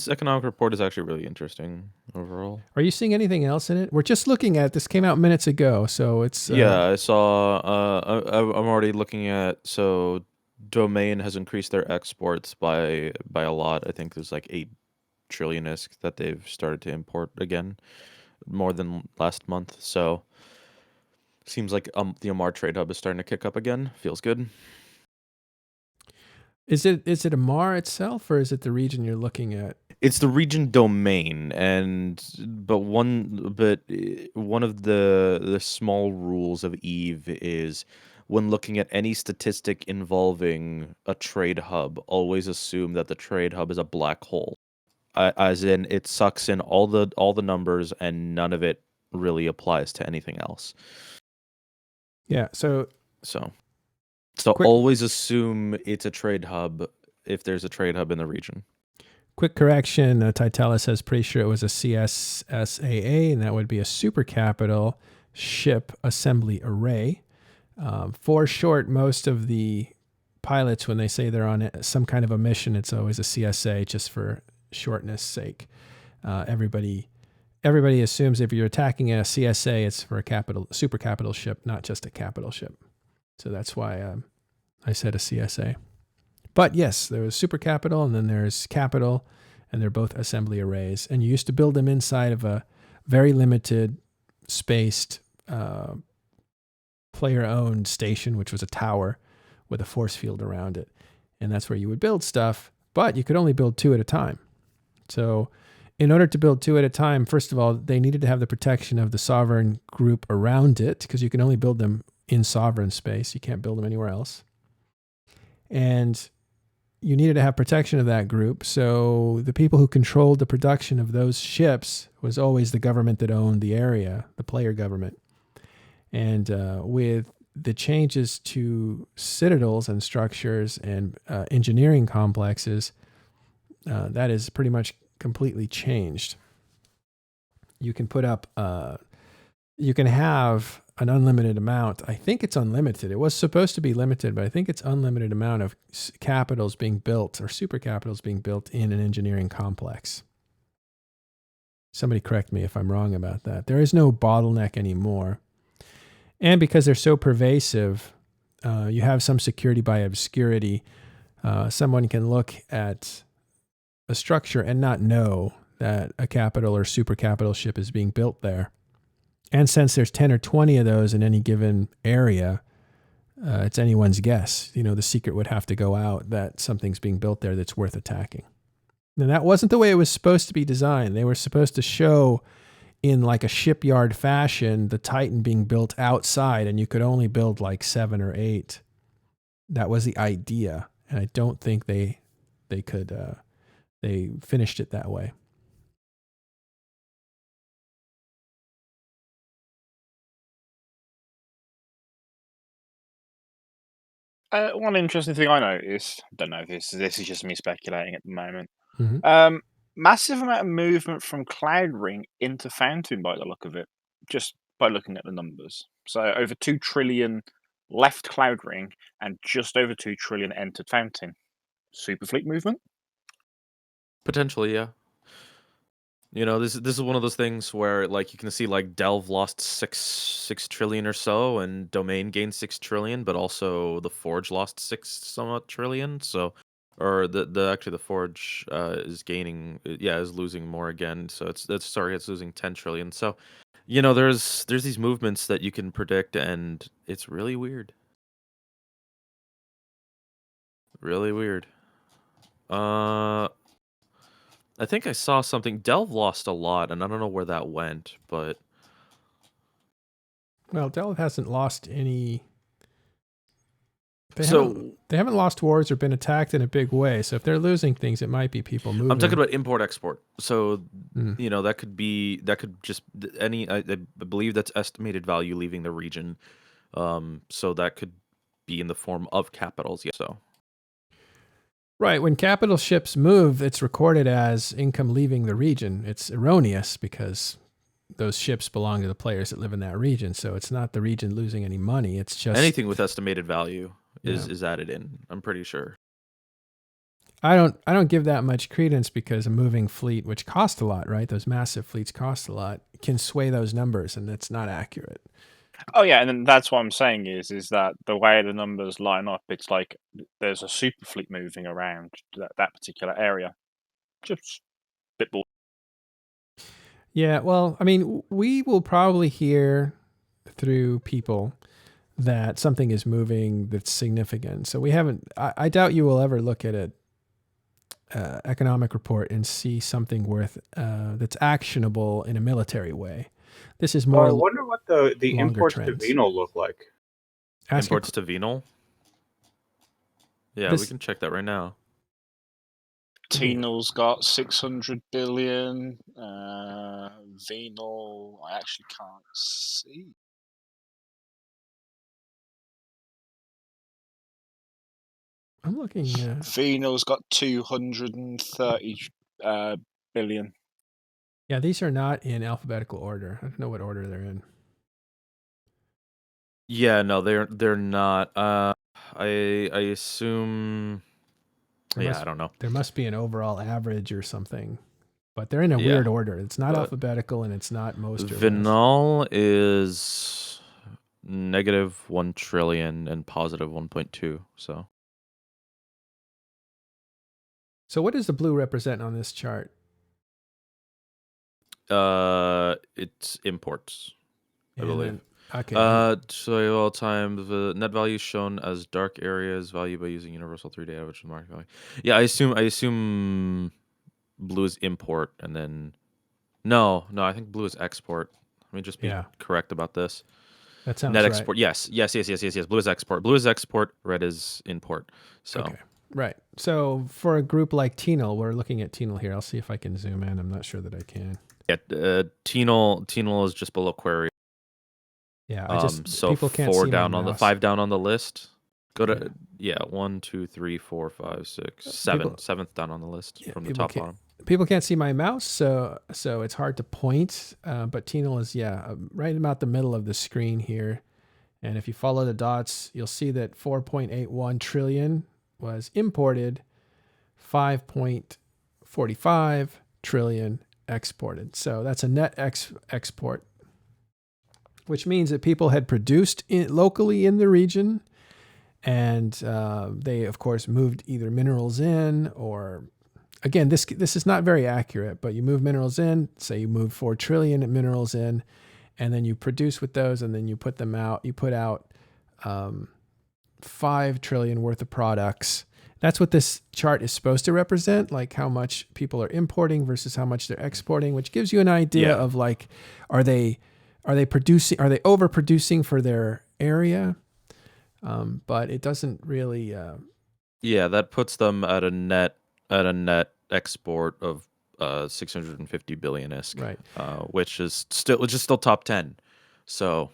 economic report is actually really interesting overall. Are you seeing anything else in it? We're just looking at this. Came out minutes ago, so it's Yeah, I saw. I'm already looking at. So, Domain has increased their exports by a lot. I think there's like 8 trillion ISK that they've started to import again, more than last month. So, seems like the Amar trade hub is starting to kick up again. Feels good. Is it Amar itself, or is it the region you're looking at? It's the region Domain, but one of the small rules of Eve is when looking at any statistic involving a trade hub, always assume that the trade hub is a black hole, as in it sucks in all the numbers and none of it really applies to anything else. Yeah. So always assume it's a trade hub if there's a trade hub in the region. Quick correction, Titella says pretty sure it was a CSSAA, and that would be a super capital ship assembly array. For short, most of the pilots, when they say they're on some kind of a mission, it's always a CSA, just for shortness sake. Everybody assumes if you're attacking a CSA, it's for a super capital ship, not just a capital ship. So that's why I said a CSA. But yes, there was super capital, and then there's capital, and they're both assembly arrays. And you used to build them inside of a very limited, spaced, player-owned station, which was a tower with a force field around it. And that's where you would build stuff, but you could only build 2 at a time. So in order to build 2 at a time, first of all, they needed to have the protection of the sovereign group around it, because you can only build them in sovereign space. You can't build them anywhere else. And you needed to have protection of that group. So the people who controlled the production of those ships was always the government that owned the area, the player government. And with the changes to citadels and structures and engineering complexes, that is pretty much completely changed. You can put up, you can have an unlimited amount. I think it's unlimited. It was supposed to be limited, but I think it's unlimited amount of capitals being built, or super capitals being built in an engineering complex. Somebody correct me if I'm wrong about that. There is no bottleneck anymore. And because they're so pervasive, you have some security by obscurity. Someone can look at a structure and not know that a capital or super capital ship is being built there. And since there's 10 or 20 of those in any given area, it's anyone's guess. You know, the secret would have to go out that something's being built there that's worth attacking. Now, that wasn't the way it was supposed to be designed. They were supposed to show in like a shipyard fashion the Titan being built outside, and you could only build like 7 or 8. That was the idea. And I don't think they finished it that way. One interesting thing I noticed, don't know if this is just me speculating at the moment. Mhm. Massive amount of movement from Cloud Ring into Fountain by the look of it, just by looking at the numbers. So over 2 trillion left Cloud Ring and just over 2 trillion entered Fountain. Superfleet movement? Potentially, yeah. You know, this is one of those things where like you can see like Delve lost six trillion or so, and Domain gained 6 trillion, but also the Forge lost 6 somewhat trillion. So, or the Forge is gaining, is losing more again. So it's losing 10 trillion. So, you know, there's these movements that you can predict, and it's really weird. Really weird. I think I saw something. Delve lost a lot, and I don't know where that went, but Well, Delve hasn't lost any. They so haven't lost wars or been attacked in a big way. So if they're losing things, it might be people moving. I'm talking about import export. So Mm. you know that could just any. I believe that's estimated value leaving the region. So that could be in the form of capitals. Yeah. So Right. When capital ships move, it's recorded as income leaving the region. It's erroneous because those ships belong to the players that live in that region. So it's not the region losing any money. It's just anything with estimated value Yeah. is added in. I'm pretty sure. I don't give that much credence because a moving fleet, which cost a lot, right? Those massive fleets cost a lot, can sway those numbers, and that's not accurate. Oh yeah, and then that's what I'm saying is that the way the numbers line up, it's like there's a super fleet moving around that particular area. Just a bit more. Yeah, well, I mean, we will probably hear through people that something is moving that's significant. So we haven't. I doubt you will ever look at a economic report and see something worth that's actionable in a military way. This is more. I wonder what the longer imports trends. to Venal look like. Ask Imports to Venal. Yeah, we This- can check that right now. Tenal's got 600 billion. Venal, I actually can't see. I'm looking. Venal's got 230 billion. Yeah, these are not in alphabetical order. I don't know what order they're in. Yeah, no, they're not. I assume. I don't know. There must be an overall average or something, but they're in a Yeah, weird order. It's not but alphabetical and it's not most or less. Venal is -1 trillion and positive 1.2. So what does the blue represent on this chart? It's imports, I And believe. then- okay. So all time the net value shown as dark areas value by using universal 3 data, which is market value. Yeah, I assume blue is import, and then no, I think blue is export. Let me just be correct about this. That sounds net right. export. Yes. Blue is export. Blue is export. Red is import. So Okay. Right. So for a group like Tenal, we're looking at Tenal here. I'll see if I can zoom in. I'm not sure that I can. yeah, Tenal is just below query. Yeah, so people can't 4 see down my on the mouse. 5 down on the list. Go to 1, 2, 3, 4, 5, 6, 7. Seventh down on the list from the top bottom. People can't see my mouse, so it's hard to point. But Tenal is right about the middle of the screen here, and if you follow the dots, you'll see that 4.81 trillion was imported, 5.45 trillion exported. So that's a net export, which means that people had produced locally in the region, and they, of course, moved either minerals in or, again, this is not very accurate, but you move minerals in, say you move 4 trillion minerals in, and then you produce with those, and then you put them out. You put out 5 trillion worth of products. That's what this chart is supposed to represent, like how much people are importing versus how much they're exporting, which gives you an idea of like, are they overproducing for their area? But it doesn't really. That puts them at a net export of 650 billion isk, right? Which is still top 10. So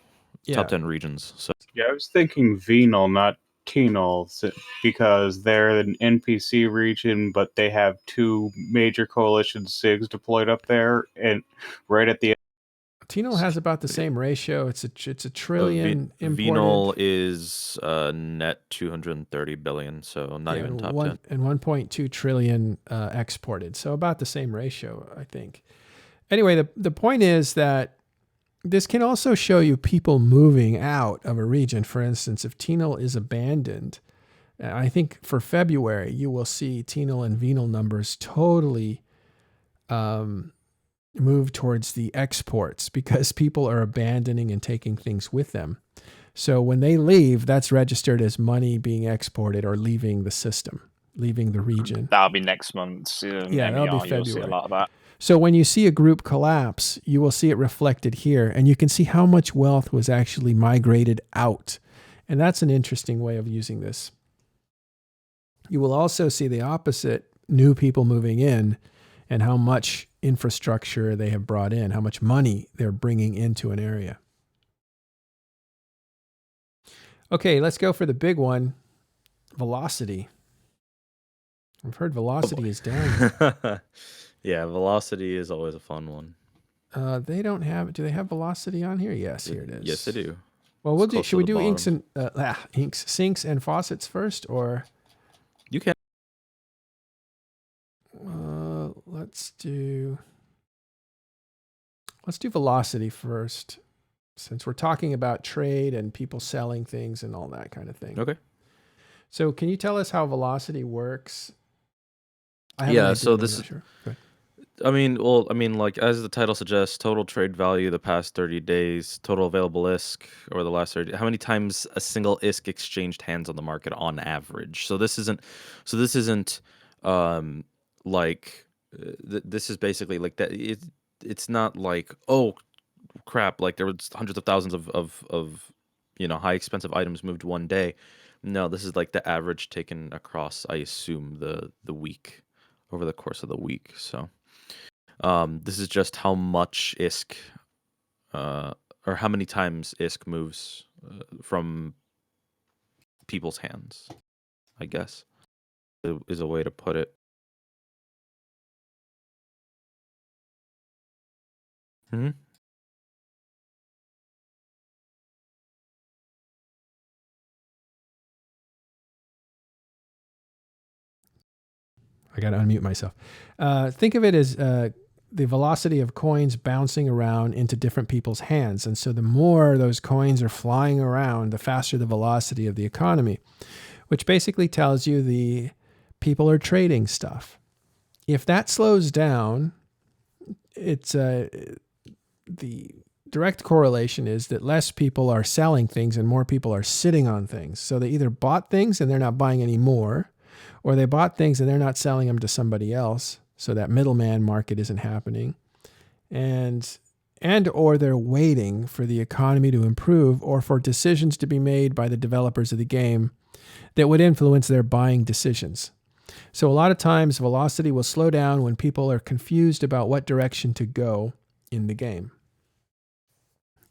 top 10 regions. So yeah, I was thinking Venal, not Tinal because they're an NPC region, but they have 2 major coalition SIGs deployed up there, and right at the Tinal has about the same ratio. It's a trillion imported. Venal is net 230 billion, so not even top 10. And 1.2 trillion exported. So about the same ratio, I think. Anyway, the point is that this can also show you people moving out of a region. For instance, if Tinal is abandoned, I think for February, you will see Tinal and Venal numbers totally move towards the exports because people are abandoning and taking things with them. So when they leave, that's registered as money being exported or leaving the system, leaving the region. That'll be next month. Yeah, that'll be February. You'll see a lot of that. So when you see a group collapse, you will see it reflected here, and you can see how much wealth was actually migrated out. And that's an interesting way of using this. You will also see the opposite, new people moving in, and how much infrastructure they have brought in, how much money they're bringing into an area. Okay, let's go for the big one, velocity. I've heard velocity is down. Yeah, velocity is always a fun one. They don't have. Do they have velocity on here? Yes, here it is. Yes, they do. Well, we'll do. Should we do sinks and faucets first, or you can? Let's do velocity first, since we're talking about trade and people selling things and all that kind of thing. Okay. So, can you tell us how velocity works? Yeah. So this is. Sure. Like as the title suggests, total trade value the past 30 days, total available ISK over the last 30 days. How many times a single ISK exchanged hands on the market on average? So this isn't this is basically like that. It's not like, oh crap, like there was hundreds of thousands of high expensive items moved one day. No, this is like the average taken across, I assume, the week, over the course of the week. So this is just how much ISK or how many times ISK moves from people's hands, I guess, is a way to put it. Hmm. I got to unmute myself. Think of it as the velocity of coins bouncing around into different people's hands. And so the more those coins are flying around, the faster the velocity of the economy, which basically tells you the people are trading stuff. If that slows down, it's the direct correlation is that less people are selling things and more people are sitting on things. So they either bought things and they're not buying any more, or they bought things and they're not selling them to somebody else. So that middleman market isn't happening. And or they're waiting for the economy to improve or for decisions to be made by the developers of the game that would influence their buying decisions. So a lot of times velocity will slow down when people are confused about what direction to go in the game.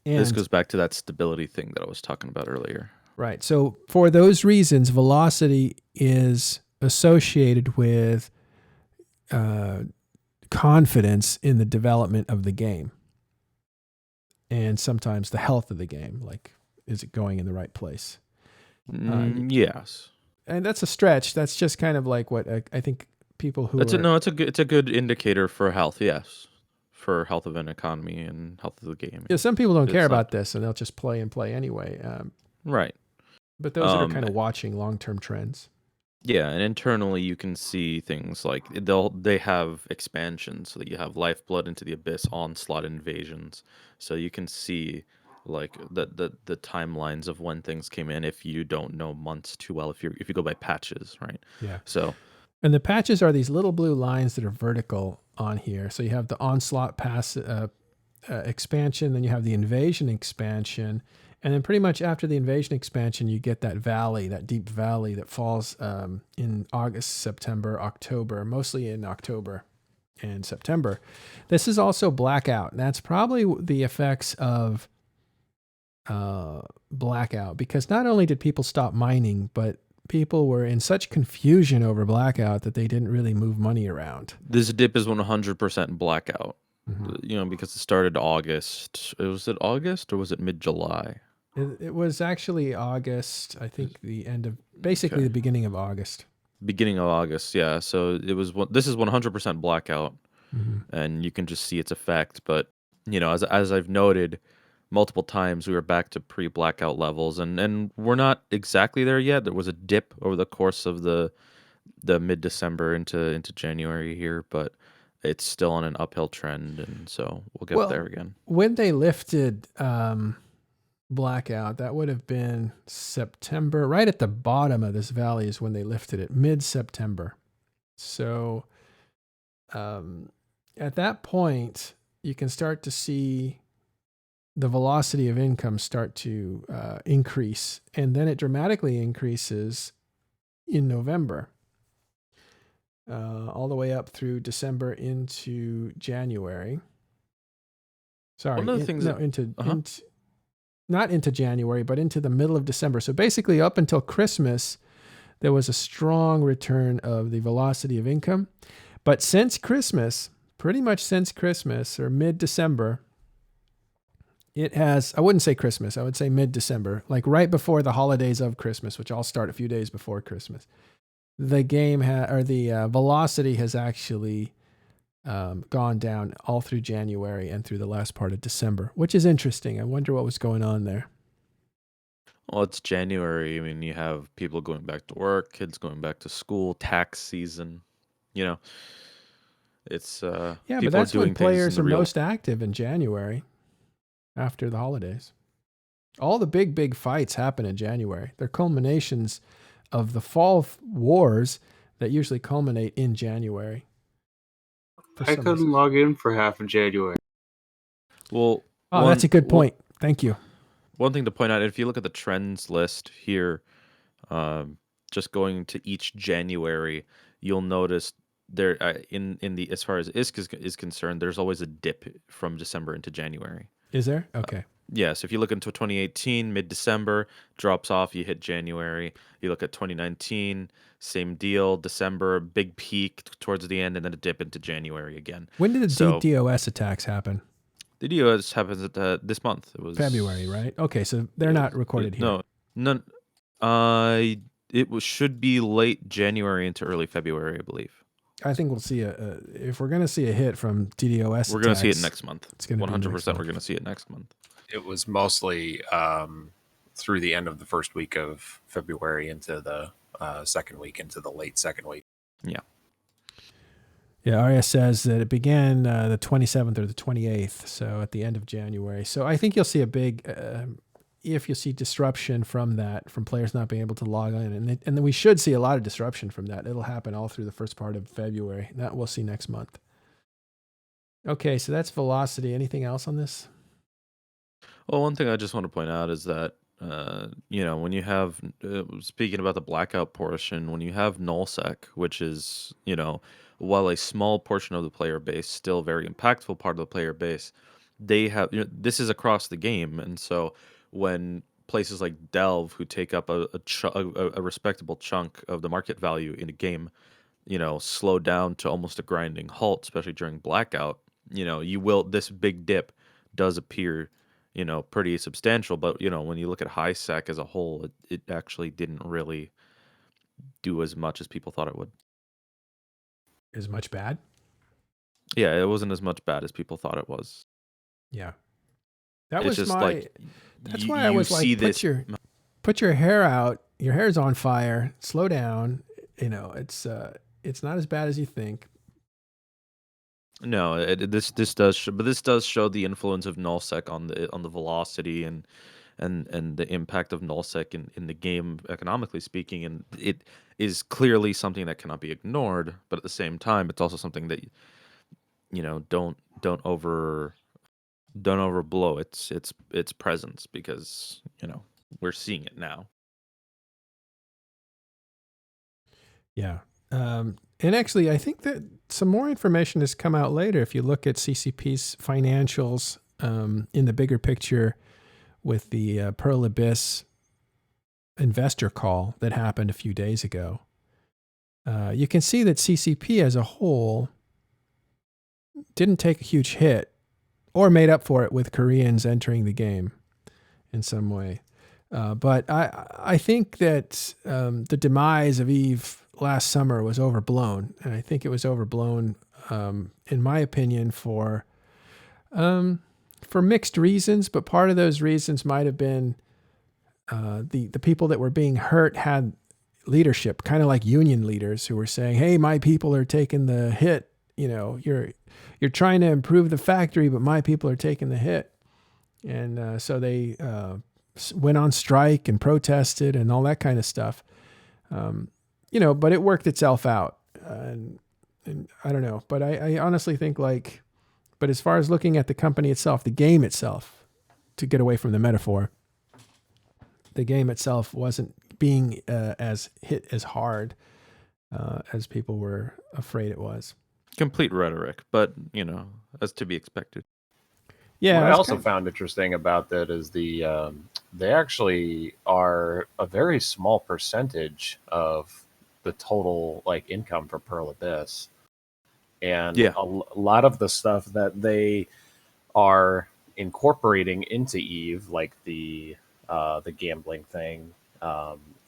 And this goes back to that stability thing that I was talking about earlier. Right. So for those reasons, velocity is associated with confidence in the development of the game. And sometimes the health of the game, like, is it going in the right place? Yes. And that's a stretch. That's just kind of like what I think people who it's a good indicator for health, yes. For health of an economy and health of the game. Yeah, some people don't care about this and they'll just play anyway. Right. But those that are kind of watching long-term trends. Yeah, and internally you can see things like they have expansions, so that you have Lifeblood into the Abyss, Onslaught, Invasions. So you can see like the timelines of when things came in if you don't know months too well, if you go by patches, right? Yeah. So and the patches are these little blue lines that are vertical on here. So you have the Onslaught expansion, then you have the Invasion expansion, and then pretty much after the Invasion expansion, you get that valley, that deep valley that falls in August, September, October, mostly in October and September. This is also blackout. That's probably the effects of blackout, because not only did people stop mining, but people were in such confusion over blackout that they didn't really move money around. This dip is 100% blackout. Mhm. Because it started August. Was it August or was it mid-July? It was actually August, I think basically Okay. the beginning of August. Beginning of August, yeah. So this is 100% blackout, Mhm. and you can just see its effect. But as I've noted multiple times, we were back to pre-blackout levels, and we're not exactly there yet. There was a dip over the course of the mid-December into January here, but it's still on an uphill trend, and so we'll get there again. When they lifted blackout, that would have been September. Right at the bottom of this valley is when they lifted it, mid-September. So at that point, you can start to see the velocity of income start to increase, and then it dramatically increases in November, all the way up through December into January. Sorry, One of the things not into January, but into the middle of December. So basically up until Christmas, there was a strong return of the velocity of income. But since Christmas, pretty much since Christmas or mid-December, it has, I wouldn't say Christmas, I would say mid-December, like right before the holidays of Christmas, which all start a few days before Christmas. The velocity has actually gone down all through January and through the last part of December, which is interesting. I wonder what was going on there. Well, it's January. I mean, you have people going back to work, kids going back to school, tax season. It's Yeah, people but that's are doing when players things in are the real. most active in January after the holidays. All the big fights happen in January. They're culminations of the fall wars that usually culminate in January. I couldn't log in for half of January. Well, that's a good point. Thank you. One thing to point out, if you look at the trends list here, just going to each January, you'll notice there in the as far as ISK is concerned, there's always a dip from December into January. Is there? Okay. Yes, if you look into 2018, mid-December, drops off, you hit January. You look at 2019, same deal, December, big peak towards the end, and then a dip into January again. When did the DDoS attacks happen? The DDoS happens at this month. It was February, right? Okay, so they're not recorded here. No, none. Should be late January into early February, I believe. I think we'll see if we're going to see a hit from DDoS, we're going to see it next month. It's going to 100%. We're going to see it next month. It was mostly through the end of the first week of February into the second week, into the late second week. Yeah. Yeah, Arya says that it began the 27th or the 28th, so at the end of January. So I think you'll see a big, if you see disruption from that, from players not being able to log in, and then we should see a lot of disruption from that. It'll happen all through the first part of February. That we'll see next month. Okay, so that's velocity. Anything else on this? Well, one thing I just want to point out is that, when you have, speaking about the blackout portion, when you have nullsec, which is, while a small portion of the player base, still a very impactful part of the player base, they have, this is across the game. And so when places like Delve, who take up a respectable chunk of the market value in a game, slow down to almost a grinding halt, especially during blackout, this big dip does appear pretty substantial. But, when you look at high sec as a whole, it actually didn't really do as much as people thought it would. As much bad? Yeah, it wasn't as much bad as people thought it was. Yeah. That It's was just that's why I was like, put your hair out. Your hair's on fire. Slow down. It's not as bad as you think. No, this does show the influence of nullsec on the velocity and the impact of nullsec in the game, economically speaking, and it is clearly something that cannot be ignored. But at the same time, it's also something that don't overblow its presence, because we're seeing it now. Yeah. And actually, I think that some more information has come out later. If you look at CCP's financials in the bigger picture, with the Pearl Abyss investor call that happened a few days ago, you can see that CCP as a whole didn't take a huge hit or made up for it with Koreans entering the game in some way. But I think that the demise of EVE last summer was overblown. And I think it was overblown, in my opinion, for mixed reasons. But part of those reasons might have been the people that were being hurt had leadership, kind of like union leaders who were saying, hey, my people are taking the hit. You know, you're trying to improve the factory, but my people are taking the hit. And so they went on strike and protested and all that kind of stuff. You know, but it worked itself out. And I don't know, but I honestly think but as far as looking at the company itself, the game itself, to get away from the metaphor, the game itself wasn't being as hit as hard as people were afraid it was. Complete rhetoric, but, you know, as to be expected. Yeah. What I also found interesting about that is they actually are a very small percentage of the total income for Pearl Abyss, and a lot of the stuff that they are incorporating into EVE, like the gambling thing,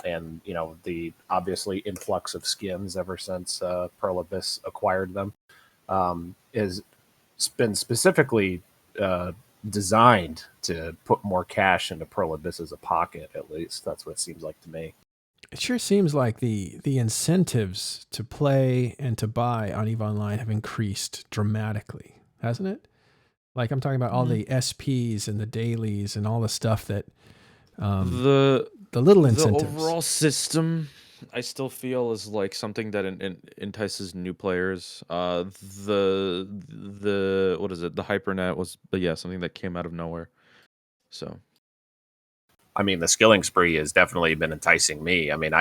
and the obviously influx of skins ever since Pearl Abyss acquired them, has been specifically designed to put more cash into Pearl Abyss as a pocket. At least that's what it seems like to me. It sure seems like the incentives to play and to buy on EVE Online have increased dramatically, hasn't it? Like I'm talking about all the SPs and the dailies and all the stuff that the little incentives. The overall system, I still feel, is like something that entices new players. The what is it? The Hypernet was, something that came out of nowhere. So, I mean, the skilling spree has definitely been enticing me. I mean,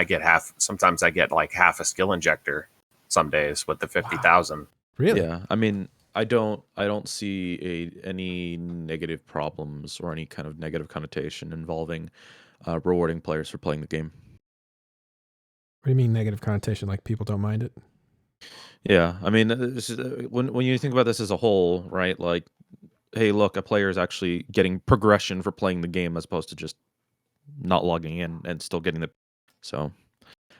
sometimes I get like half a skill injector some days with the 50,000. Wow. Really? Yeah. I mean, I don't see any negative problems or any kind of negative connotation involving rewarding players for playing the game. What do you mean negative connotation? Like people don't mind it? Yeah, I mean, when you think about this as a whole, right? Like, hey, look, a player is actually getting progression for playing the game as opposed to just not logging in and still getting the. So,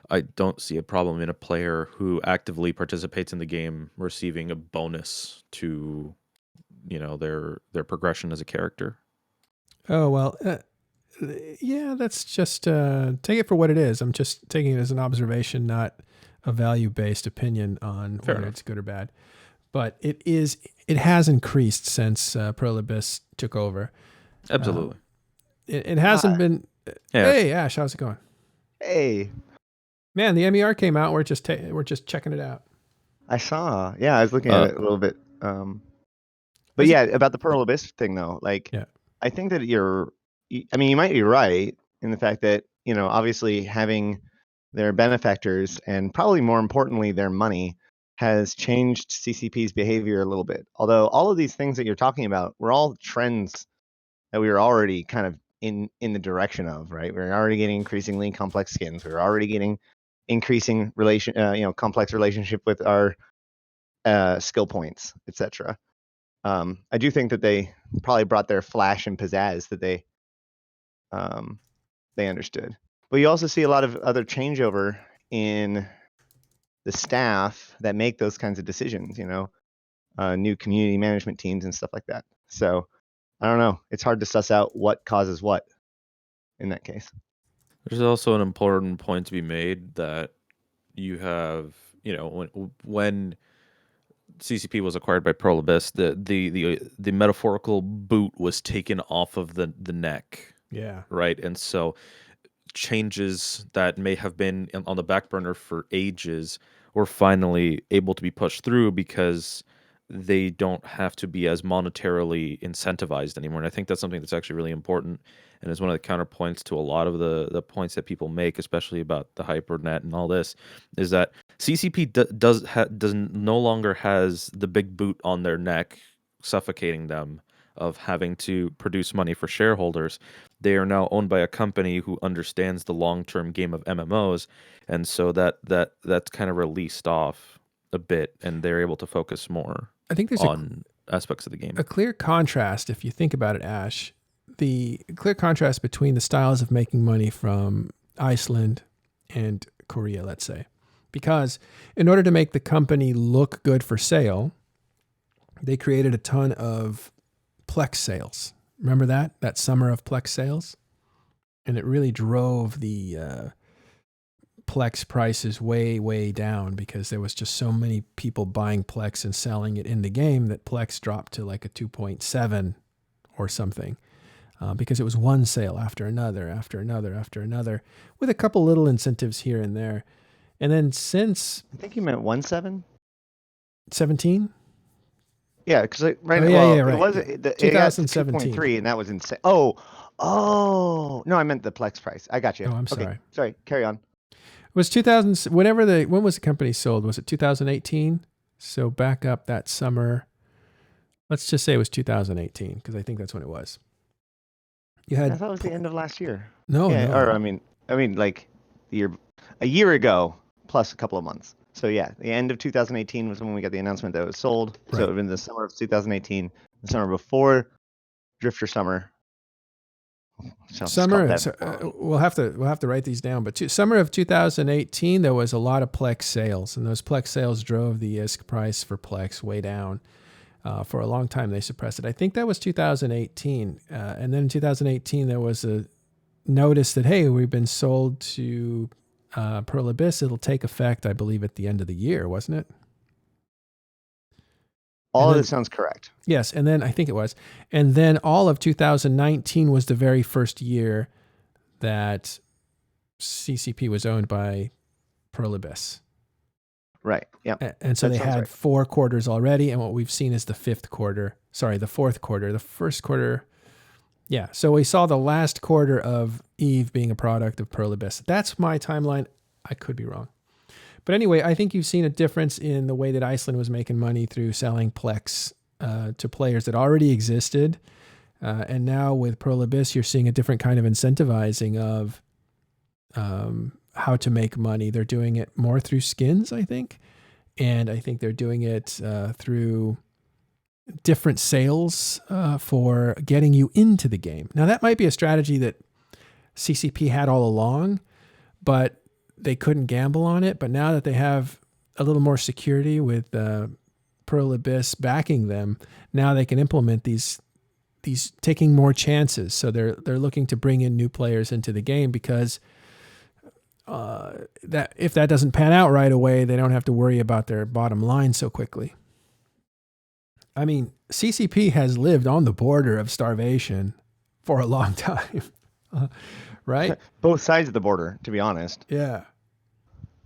I don't see a problem in a player who actively participates in the game receiving a bonus to, their progression as a character. Oh well. Yeah, that's just take it for what it is. I'm just taking it as an observation, not a value-based opinion on whether it's good or bad. But it has increased since Pearl Abyss took over. Absolutely. It hasn't been. Yeah. Hey, Ash, how's it going? Hey, Man, the MER came out. We're just checking it out. I saw. Yeah, I was looking at it a little bit. But yeah, about the Pearl Abyss thing though, Yeah. I think that you might be right in the fact that, obviously having their benefactors and probably more importantly, their money has changed CCP's behavior a little bit. Although all of these things that you're talking about were all trends that we were already kind of in the direction of, right? We're already getting increasingly complex skins. We're already getting increasing complex relationship with our skill points, etc. I do think that they probably brought their flash and pizzazz that they understood. But you also see a lot of other changeover in the staff that make those kinds of decisions, new community management teams and stuff like that. So I don't know. It's hard to suss out what causes what in that case. There's also an important point to be made that you have, when CCP was acquired by Pearl Abyss, the metaphorical boot was taken off of the neck. Yeah. Right. And so changes that may have been on the back burner for ages were finally able to be pushed through because they don't have to be as monetarily incentivized anymore. And I think that's something that's actually really important and is one of the counterpoints to a lot of the points that people make, especially about the Hypernet and all this, is that CCP does no longer has the big boot on their neck suffocating them of having to produce money for shareholders. They are now owned by a company who understands the long-term game of MMOs, and so that's kind of released off a bit, and they're able to focus more I think there's on aspects of the game. a clear contrast, if you think about it, Ash, the clear contrast between the styles of making money from Iceland and Korea, let's say. Because in order to make the company look good for sale, they created a ton of Plex sales. Remember that summer of Plex sales? And it really drove the Plex prices way, way down because there was just so many people buying Plex and selling it in the game that Plex dropped to like a 2.7 or something because it was one sale after another, after another, after another, with a couple little incentives here and there. And then since I think you meant 1.7. 17, Yeah, because right. Oh, yeah, well, yeah, right. It was Yeah. it got to 2017. 2.3, and that was insane. Oh, no, I meant the Plex price. I got you. Oh, I'm Okay, sorry. Carry on. It was 2000, when was the company sold? Was it 2018? So back up that summer. Let's just say it was 2018 because I think that's when it was. You had I thought it was the end of last year. no, Yeah, no. or I mean, like a year ago plus a couple of months. So yeah, the end of 2018 was when we got the announcement that it was sold. So Right. it would have been the summer of 2018, the summer before Drifter Summer. Summer. We'll have to write these down. But summer of 2018, there was a lot of Plex sales, and those Plex sales drove the ISK price for Plex way down. For a long time, they suppressed it. I think that was 2018, and then in 2018 there was a notice that hey, we've been sold to Pearl Abyss. It'll take effect, I believe, at the end of the year, wasn't it? All of this sounds correct. Yes, and then I think it was. And then all of 2019 was the very first year that CCP was owned by Pearl Abyss. Right, yeah. And so they had 4 quarters already, and what we've seen is the fourth quarter. The first quarter. Yeah, so we saw the last quarter of EVE being a product of Pearl Abyss. That's my timeline. I could be wrong. But anyway, I think you've seen a difference in the way that Iceland was making money through selling Plex to players that already existed. And now with Pearl Abyss, you're seeing a different kind of incentivizing of how to make money. They're doing it more through skins, I think. And I think they're doing it through different sales for getting you into the game. Now, that might be a strategy that CCP had all along, but they couldn't gamble on it. But now that they have a little more security with Pearl Abyss backing them, now they can implement these taking more chances. So they're looking to bring in new players into the game because that if that doesn't pan out right away, they don't have to worry about their bottom line so quickly. I mean, CCP has lived on the border of starvation for a long time, right? Both sides of the border, to be honest. Yeah.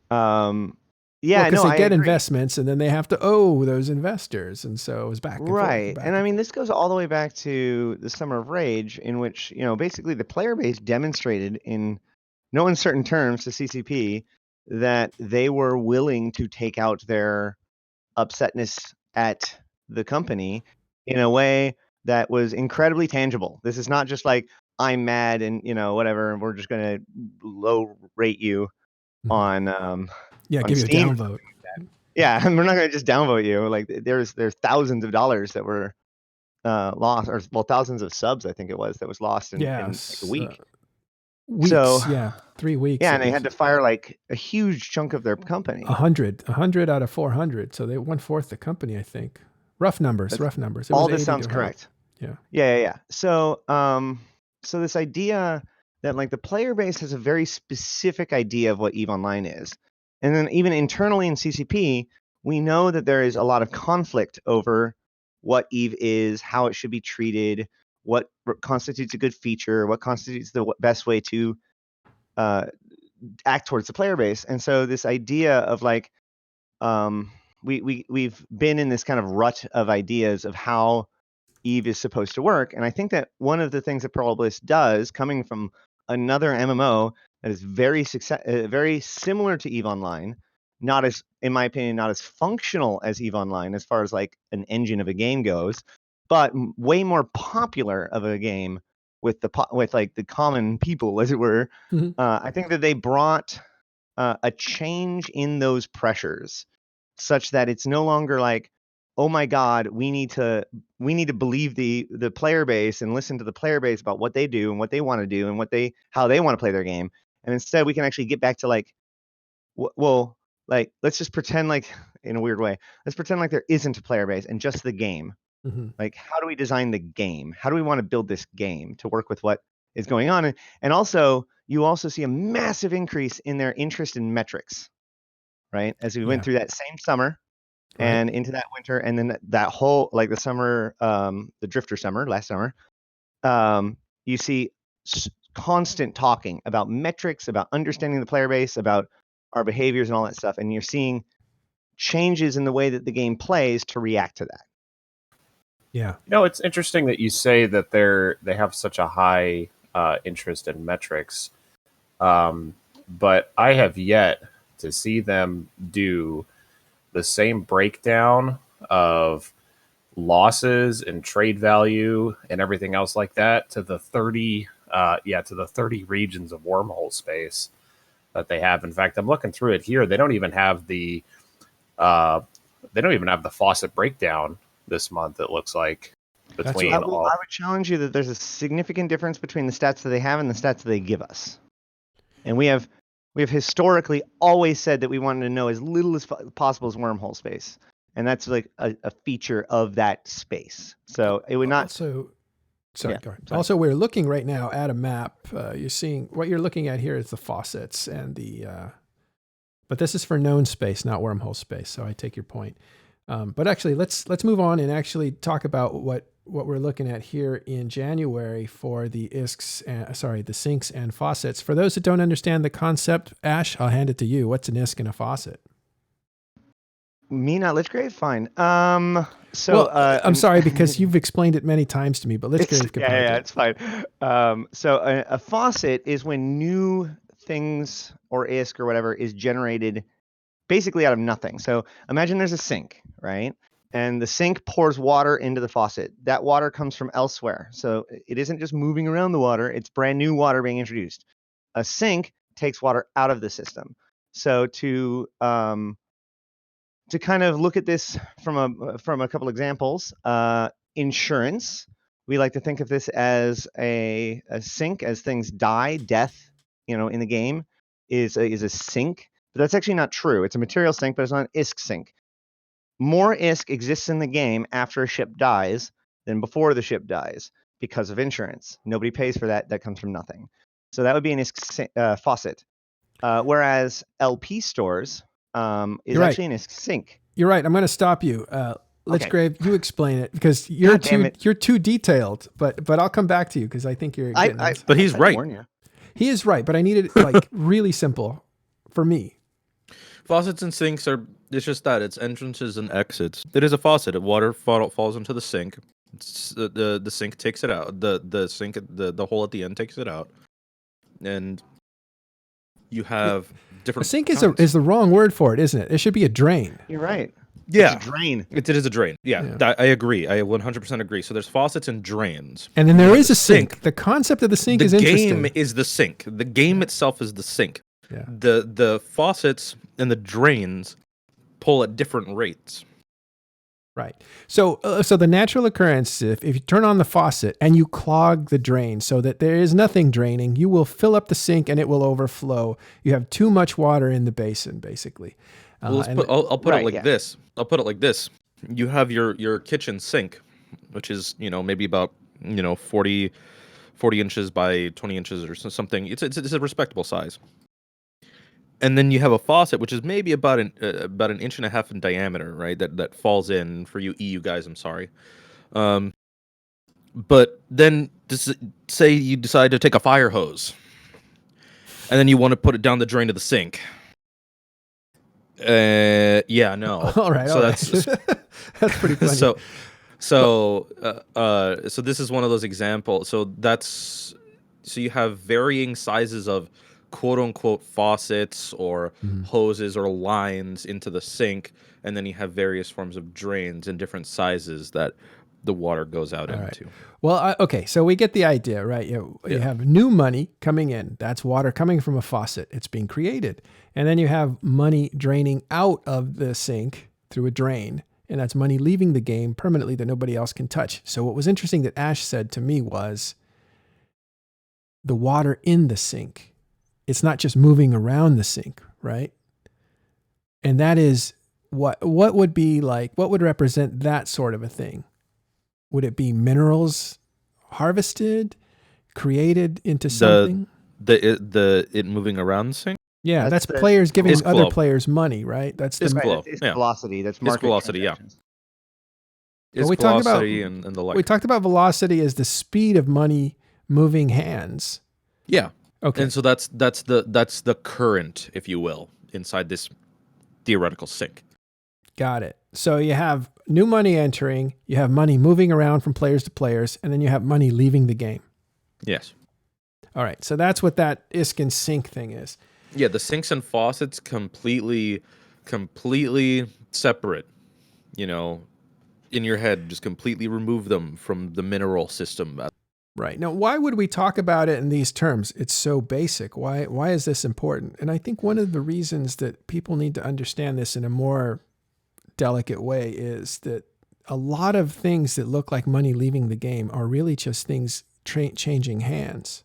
Yeah, because no, they get I agree. investments and then they have to owe those investors, and so it was back and Right. forth. And I mean, this goes all the way back to the Summer of Rage, in which, basically the player base demonstrated in no uncertain terms to CCP that they were willing to take out their upsetness at the company in a way that was incredibly tangible. This is not just like, I'm mad and, whatever, and we're just going to low rate you on on give Steam. you a downvote. Yeah, and we're not going to just downvote you. Like there's thousands of dollars that were lost, or thousands of subs, I think it was, that was lost in like a week. Weeks, so 3 weeks. Yeah, and they had to fire like a huge chunk of their company. 100 out of 400. So they 1/4 the company, I think. Rough numbers. It all was this sounds correct. Yeah. So so this idea that like the player base has a very specific idea of what EVE Online is. And then even internally in CCP, we know that there is a lot of conflict over what EVE is, how it should be treated, what constitutes a good feature, what constitutes the best way to act towards the player base. And so this idea of like we've been in this kind of rut of ideas of how EVE is supposed to work. And I think that one of the things that Pearl Abyss does, coming from another MMO that is very similar to EVE Online, not as, in my opinion, not as functional as EVE Online as far as like an engine of a game goes, but way more popular of a game with like the common people, as it were. Mhm. I think that they brought a change in those pressures, such that it's no longer like, oh my God, we need to believe the player base and listen to the player base about what they do and what they want to do and how they want to play their game. And instead, we can actually get back to like, well, like let's just pretend like, in a weird way, let's pretend like there isn't a player base and just the game. Mhm. Like, how do we design the game? How do we want to build this game to work with what is going on? And also, you also see a massive increase in their interest in metrics, right? As we went Yeah. through that same summer Right. and into that winter, and then that whole, like the summer, the Drifter summer, last summer, you see constant talking about metrics, about understanding the player base, about our behaviors and all that stuff. And you're seeing changes in the way that the game plays to react to that. Yeah. You know, it's interesting that you say that they have such a high interest in metrics, but I have yet to see them do the same breakdown of losses and trade value and everything else like that to the 30 regions of wormhole space that they have. In fact, I'm looking through it here. They don't even have the faucet breakdown this month, it looks like, between I would challenge you that there's a significant difference between the stats that they have and the stats that they give us. And we have historically always said that we wanted to know as little as possible as wormhole space. And that's like a feature of that space. So it would not. Also, sorry, Yeah, go ahead. sorry. Also, we're looking right now at a map. You're seeing what you're looking at here is the faucets and the, but this is for known space, not wormhole space. So I take your point. But actually, let's move on and actually talk about what we're looking at here in January for the the sinks and faucets. For those that don't understand the concept, Ash, I'll hand it to you. What's an ISK and a faucet? Me, not Lichgrave? Fine. I'm sorry, because you've explained it many times to me, but Lichgrave can probably do it. it's fine. So a faucet is when new things or ISK or whatever is generated basically out of nothing. So imagine there's a sink, right? And the sink pours water into the faucet. That water comes from elsewhere. So it isn't just moving around the water. It's brand new water being introduced. A sink takes water out of the system. So to kind of look at this from a couple examples, insurance, we like to think of this as a sink. As things die, death, in the game is a sink. But that's actually not true. It's a material sink, but it's not an ISK sink. More ISK exists in the game after a ship dies than before the ship dies because of insurance. Nobody pays for that. That comes from nothing. So that would be an ISK faucet. Whereas LP stores is actually an ISK sink. You're right. I'm going to stop you. Lichgrave, you explain it because you're too detailed. But I'll come back to you because I think you're. But he's right. He is right. But I need it like really simple for me. Faucets and sinks it's just that. It's entrances and exits. It is a faucet. Water falls into the sink. The sink takes it out. The sink, the hole at the end takes it out. And you have different... A sink is the wrong word for it, isn't it? It should be a drain. You're right. Yeah. It's a drain. It is a drain. Yeah. I agree. I 100% agree. So there's faucets and drains. And then there is a sink. The concept of the sink is interesting. The game is the sink. The game itself is the sink. Yeah. The faucets and the drains pull at different rates. Right. So the natural occurrence, if you turn on the faucet and you clog the drain so that there is nothing draining, you will fill up the sink and it will overflow. You have too much water in the basin, basically. Well, I'll put it like this. I'll put it like this. You have your kitchen sink, which is, maybe about, 40 inches by 20 inches or something. It's a respectable size. And then you have a faucet, which is maybe about an inch and a half in diameter, right? That falls in for you EU guys. I'm sorry, but then say you decide to take a fire hose, and then you want to put it down the drain of the sink. Yeah, no. All right. So that's that's pretty funny. So this is one of those examples. So you have varying sizes of quote unquote faucets or hoses or lines into the sink, and then you have various forms of drains in different sizes that the water goes out All right. into. Well, okay, so we get the idea, right? You have new money coming in. That's water coming from a faucet. It's being created. And then you have money draining out of the sink through a drain. And that's money leaving the game permanently that nobody else can touch. So what was interesting that Ash said to me was the water in the sink. It's not just moving around the sink, right? And that is what would be like, what would represent that sort of a thing? Would it be minerals harvested, created into something? It moving around the sink? Yeah, that's the- players giving It's other flow. players money, right? That's It's the flow. It's Yeah. velocity. That's It's market velocity, yeah. transactions. It's we talked about- velocity and the like. we talked about velocity as the speed of money moving hands. Yeah. Okay. And so that's the current, if you will, inside this theoretical sink. Got it. So you have new money entering, you have money moving around from players to players, and then you have money leaving the game. Yes. All right. So that's what that ISK and sink thing is. Yeah, the sinks and faucets completely separate. In your head, just completely remove them from the mineral system. Right. Now, why would we talk about it in these terms? It's so basic. Why is this important? And I think one of the reasons that people need to understand this in a more delicate way is that a lot of things that look like money leaving the game are really just things changing hands.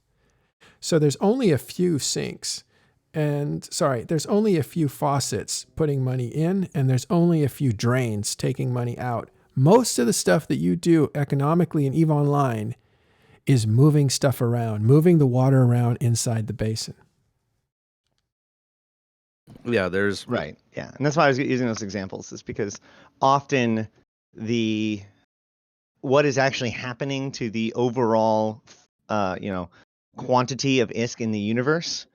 So there's only a few sinks there's only a few faucets putting money in, and there's only a few drains taking money out. Most of the stuff that you do economically in EVE Online is moving stuff around, moving the water around inside the basin. Yeah, there's Right. Yeah. And that's why I was using those examples, is because often what is actually happening to the overall, quantity of ISK in the universe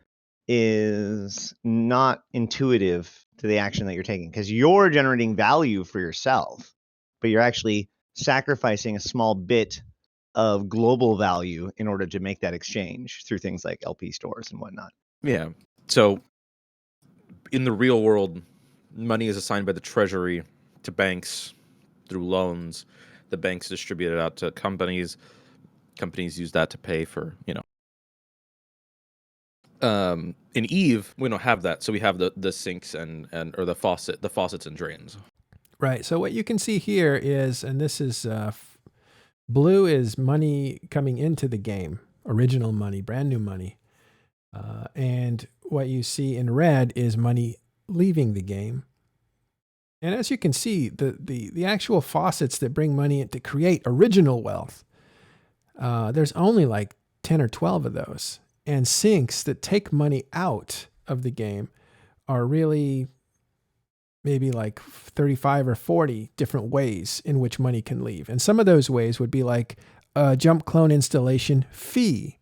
is not intuitive to the action that you're taking, because you're generating value for yourself, but you're actually sacrificing a small bit of global value in order to make that exchange through things like LP stores and whatnot. Yeah. So in the real world, money is assigned by the treasury to banks through loans. The banks distribute it out to companies. Companies use that to pay for, in EVE, we don't have that. So we have the sinks or the faucets and drains. Right. So what you can see here is, and this is blue is money coming into the game, original money, brand new money. And what you see in red is money leaving the game. And as you can see, the actual faucets that bring money in to create original wealth, there's only like 10 or 12 of those. And sinks that take money out of the game are really maybe like 35 or 40 different ways in which money can leave. And some of those ways would be like a jump clone installation fee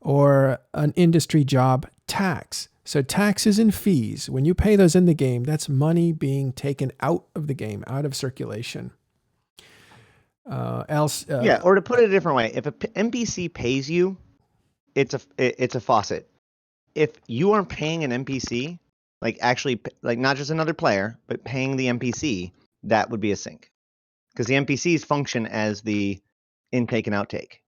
or an industry job tax. So taxes and fees, when you pay those in the game, that's money being taken out of the game, out of circulation. Or to put it a different way, if a NPC pays you, it's a faucet. If you are paying an NPC, like not just another player, but paying the NPC, that would be a sink, because the NPCs function as the intake and outtake.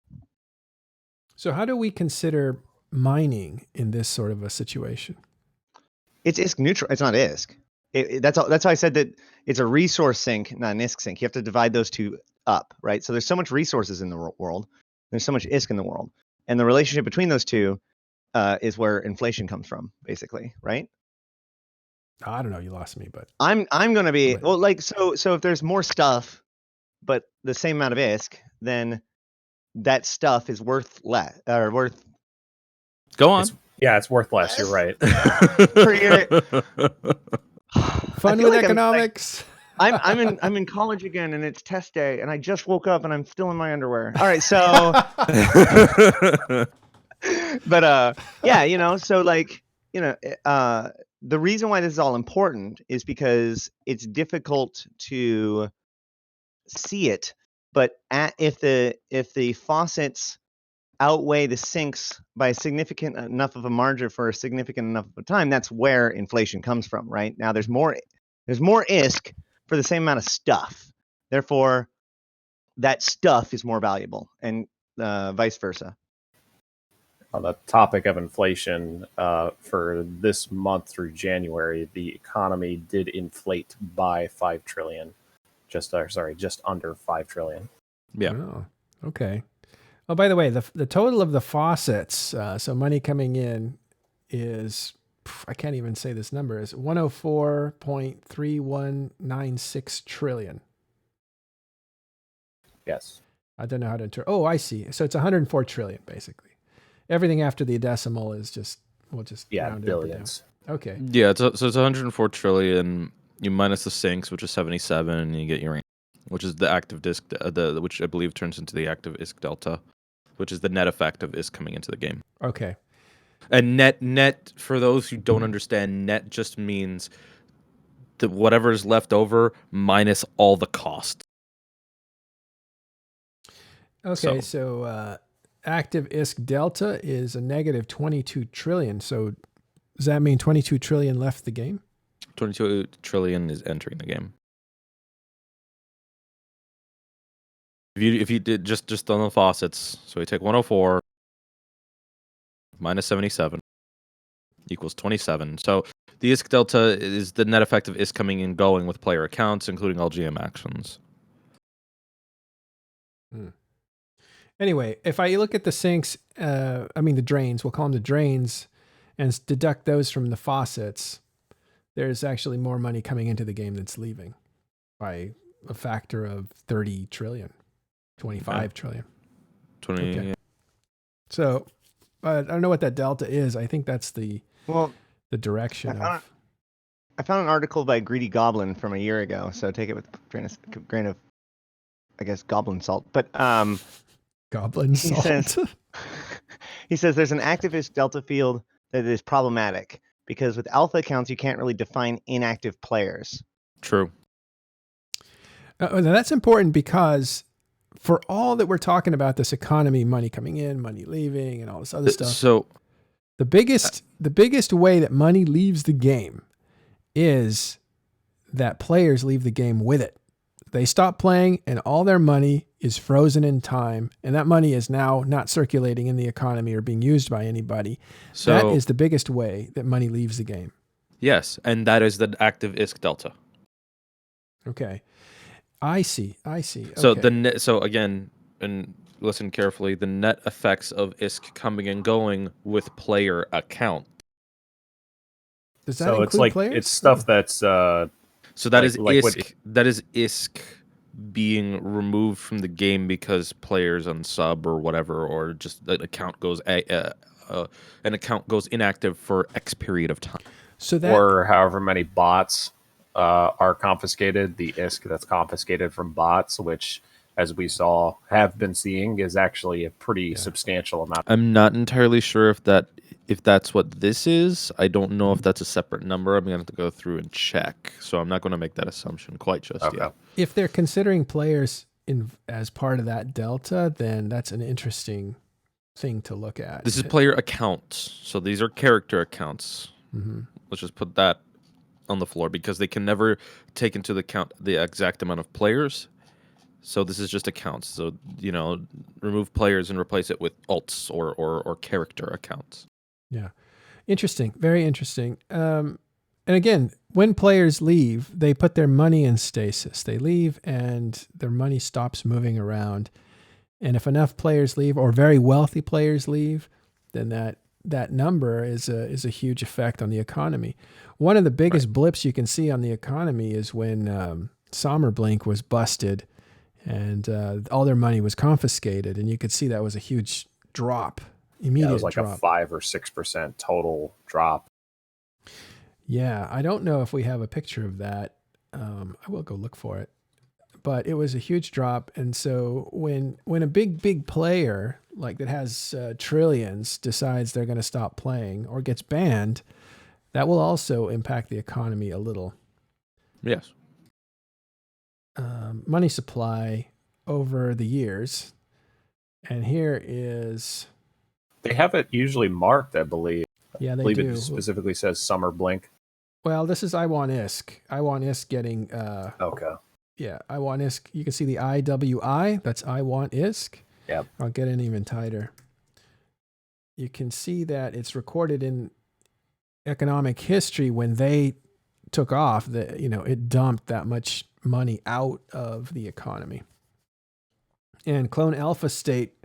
So how do we consider mining in this sort of a situation? It's ISK neutral. It's not ISK. That's why I said that it's a resource sink, not an ISK sink. You have to divide those two up, right? So there's so much resources in the world. There's so much ISK in the world. And the relationship between those two is where inflation comes from, basically, right? I don't know. You lost me, but I'm going to be, Right. well, like, so if there's more stuff, but the same amount of ISK, then that stuff is worth less, or worth Go on. It's worth less. You're right. per unit. fun feel with like economics. I'm in college again, and it's test day, and I just woke up, and I'm still in my underwear. All right, so, but yeah, so like, the reason why this is all important is because it's difficult to see it, but if the faucets outweigh the sinks by significant enough of a margin for a significant enough of a time, that's where inflation comes from, right? Now there's more ISK for the same amount of stuff. Therefore, that stuff is more valuable, and vice versa. On the topic of inflation, for this month through January, the economy did inflate by 5 trillion. Just under 5 trillion. Yeah. Oh, okay. Oh, by the way, the total of the faucets, so money coming in, is, I can't even say this number, is 104.3196 trillion. Yes. I don't know how to oh, I see. So it's 104 trillion basically. Everything after the decimal is just, we'll just round it up or down. Billions. Okay. Yeah, so it's 104 trillion. You minus the sinks, which is 77, and you get your, which is the active disk, which I believe turns into the active ISK delta, which is the net effect of ISK coming into the game. Okay. And net, for those who don't understand, net just means that whatever is left over minus all the cost. Okay, so active ISK delta is a negative 22 trillion. So does that mean 22 trillion left the game? 22 trillion is entering the game. If you did just on the faucets, so you take 104 minus 77 equals 27. So the ISK delta is the net effect of ISK coming and going with player accounts, including all GM actions. Anyway, if I look at the sinks, the drains, we'll call them the drains, and deduct those from the faucets, there's actually more money coming into the game that's leaving by a factor of 30 trillion, 25 trillion. 20. Okay. So I don't know what that delta is. I think that's the direction of. I found an article by Greedy Goblin from a year ago, so take it with a grain of, I guess, goblin salt. But goblin salt. He says there's an activist delta field that is problematic because with alpha accounts you can't really define inactive players. True. That's important because for all that we're talking about this economy, money coming in, money leaving, and all this other stuff. So the biggest way that money leaves the game is that players leave the game with it. They stop playing and all their money is frozen in time, and that money is now not circulating in the economy or being used by anybody. So that is the biggest way that money leaves the game. Yes, and that is the active ISK delta. Okay. I see. So okay. So again, and listen carefully, the net effects of ISK coming and going with player account. Does that include players? It's stuff that's so that is ISK. That is ISK being removed from the game because players unsub or whatever, or just an account goes inactive for X period of time. So that, or however many bots are confiscated, the ISK that's confiscated from bots, which, as we saw, have been seeing, is actually a pretty substantial amount. I'm not entirely sure if that's what this is. I don't know if that's a separate number. I'm going to have to go through and check. So I'm not going to make that assumption quite just yet. If they're considering players as part of that delta, then that's an interesting thing to look at. This is player accounts. So these are character accounts. Mm-hmm. Let's just put that on the floor because they can never take into account the exact amount of players. So this is just accounts. So, remove players and replace it with alts or character accounts. Yeah. Interesting. Very interesting. And again, when players leave, they put their money in stasis. They leave and their money stops moving around. And if enough players leave or very wealthy players leave, then that number is a huge effect on the economy. One of the biggest blips you can see on the economy is when Sommerblink was busted and all their money was confiscated. And you could see that was a huge drop. Immediate it was like drop. a 5 or 6% total drop. Yeah, I don't know if we have a picture of that. I will go look for it. But it was a huge drop, and so when a big player like that has trillions decides they're going to stop playing or gets banned, that will also impact the economy a little. Yes. Money supply over the years, and here is. They have it usually marked, I believe. Yeah, they I believe do. It specifically says Summer Blink. Well, this is I want ISK. I want ISK getting. Okay. Yeah, I want ISK. You can see the IWI. That's I want ISK. Yep. I'll get it even tighter. You can see that it's recorded in economic history when they took off. That it dumped that much money out of the economy. And clone alpha state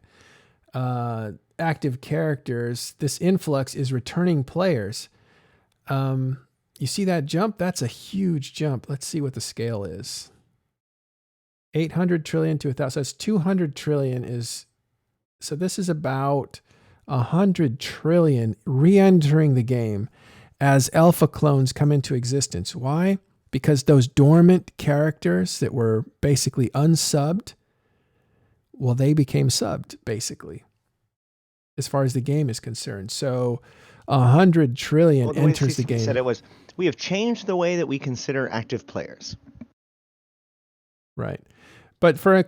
active characters. This influx is returning players. You see that jump? That's a huge jump. Let's see what the scale is. 800 trillion to 1,000. So that's 200 trillion is. So this is about 100 trillion re-entering the game as alpha clones come into existence. Why? Because those dormant characters that were basically unsubbed, well, they became subbed, basically, as far as the game is concerned. So 100 trillion enters the game. Said it was, we have changed the way that we consider active players. Right. But for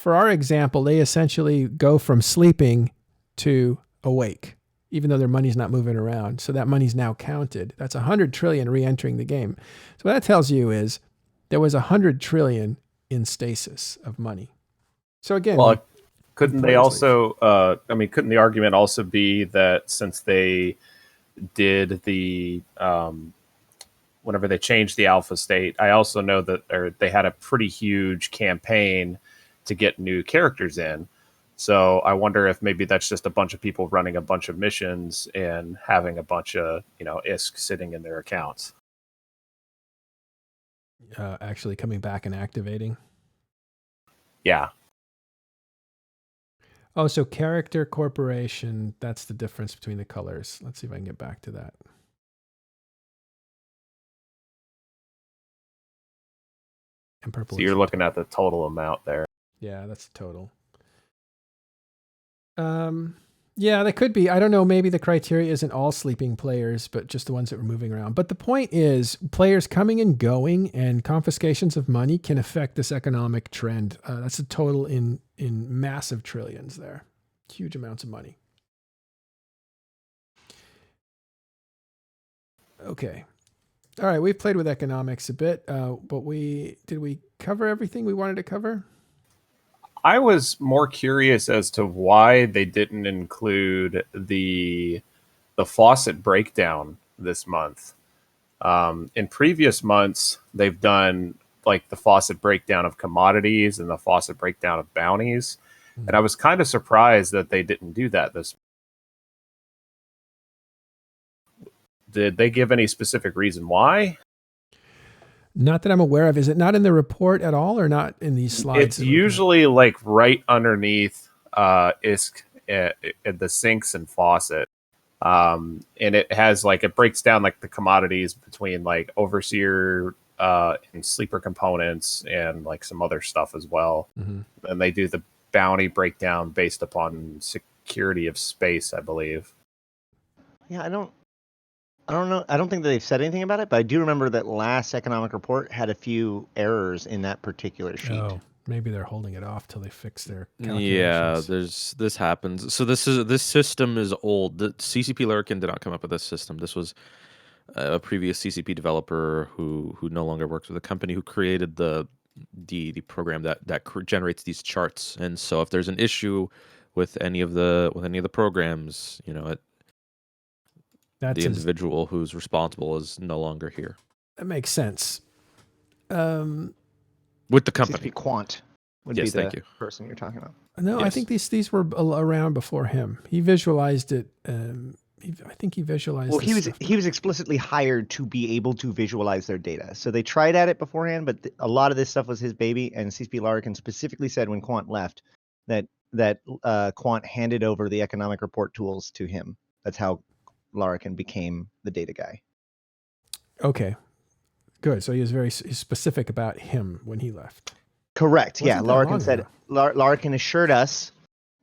our example, they essentially go from sleeping to awake, even though their money's not moving around. So that money's now counted. That's 100 trillion re-entering the game. So what that tells you is there was 100 trillion in stasis of money. So again, well, couldn't they also? Couldn't the argument also be that since they did the whenever they changed the alpha state, I also know that they had a pretty huge campaign to get new characters in. So I wonder if maybe that's just a bunch of people running a bunch of missions and having a bunch of ISK sitting in their accounts. Actually coming back and activating. Yeah. Oh, so character corporation, that's the difference between the colors. Let's see if I can get back to that. And purple. So you're looking at the total amount there. Yeah, that's the total. Yeah, that could be. I don't know. Maybe the criteria isn't all sleeping players, but just the ones that were moving around. But the point is, players coming and going and confiscations of money can affect this economic trend. That's a total in massive trillions there. Huge amounts of money. Okay. All right. We've played with economics a bit, but did we cover everything we wanted to cover? I was more curious as to why they didn't include the faucet breakdown this month. In previous months, they've done like the faucet breakdown of commodities and the faucet breakdown of bounties. And I was kind of surprised that they didn't do that this month. Did they give any specific reason why? Not that I'm aware of. Is it not in the report at all or not in these slides? It's usually like right underneath ISK at the sinks and faucet. And it has it breaks down like the commodities between like overseer and sleeper components and like some other stuff as well. Mm-hmm. And they do the bounty breakdown based upon security of space, I believe. Yeah, I don't know. I don't think that they've said anything about it, but I do remember that last economic report had a few errors in that particular sheet. Oh, maybe they're holding it off till they fix their Yeah, calculations. this happens. So this system is old. The CCP Larkin did not come up with this system. This was a previous CCP developer who no longer works with the company who created the program that generates these charts. And so if there's an issue with any of the programs, the individual who's responsible is no longer here. That makes sense. With the company. CCP Quant would be the person you're talking about. No, yes. I think these were around before him. He visualized it. I think he visualized. Well, he was explicitly hired to be able to visualize their data. So they tried at it beforehand, but a lot of this stuff was his baby. And CCP Larkin specifically said when Quant left that Quant handed over the economic report tools to him. That's how Larkin became the data guy. Okay, good. So he was very specific about him when he left. Correct. Yeah, Larkin said Larkin assured us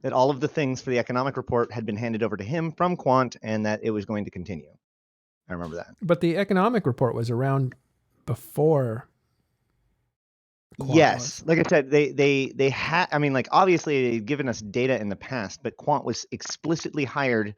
that all of the things for the economic report had been handed over to him from Quant and that it was going to continue. I remember that. But the economic report was around before Quant yes. was. Like I said, they had, obviously they'd given us data in the past, but Quant was explicitly hired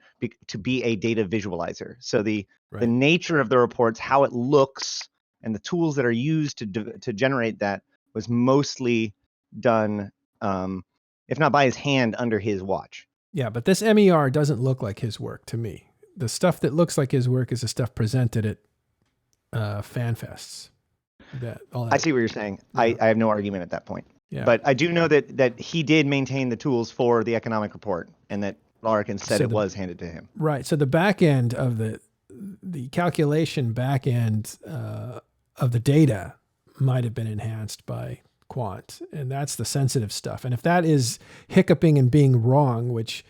to be a data visualizer. So the nature of the reports, how it looks, and the tools that are used to generate that was mostly done, if not by his hand, under his watch. Yeah, but this MER doesn't look like his work to me. The stuff that looks like his work is the stuff presented at FanFests. I see what you're saying. Yeah. I have no argument at that point. Yeah. But I do know that he did maintain the tools for the economic report, and that Larkin said it was handed to him. Right. So the back end of the calculation back end of the data might have been enhanced by Quant, and that's the sensitive stuff. And if that is hiccuping and being wrong, which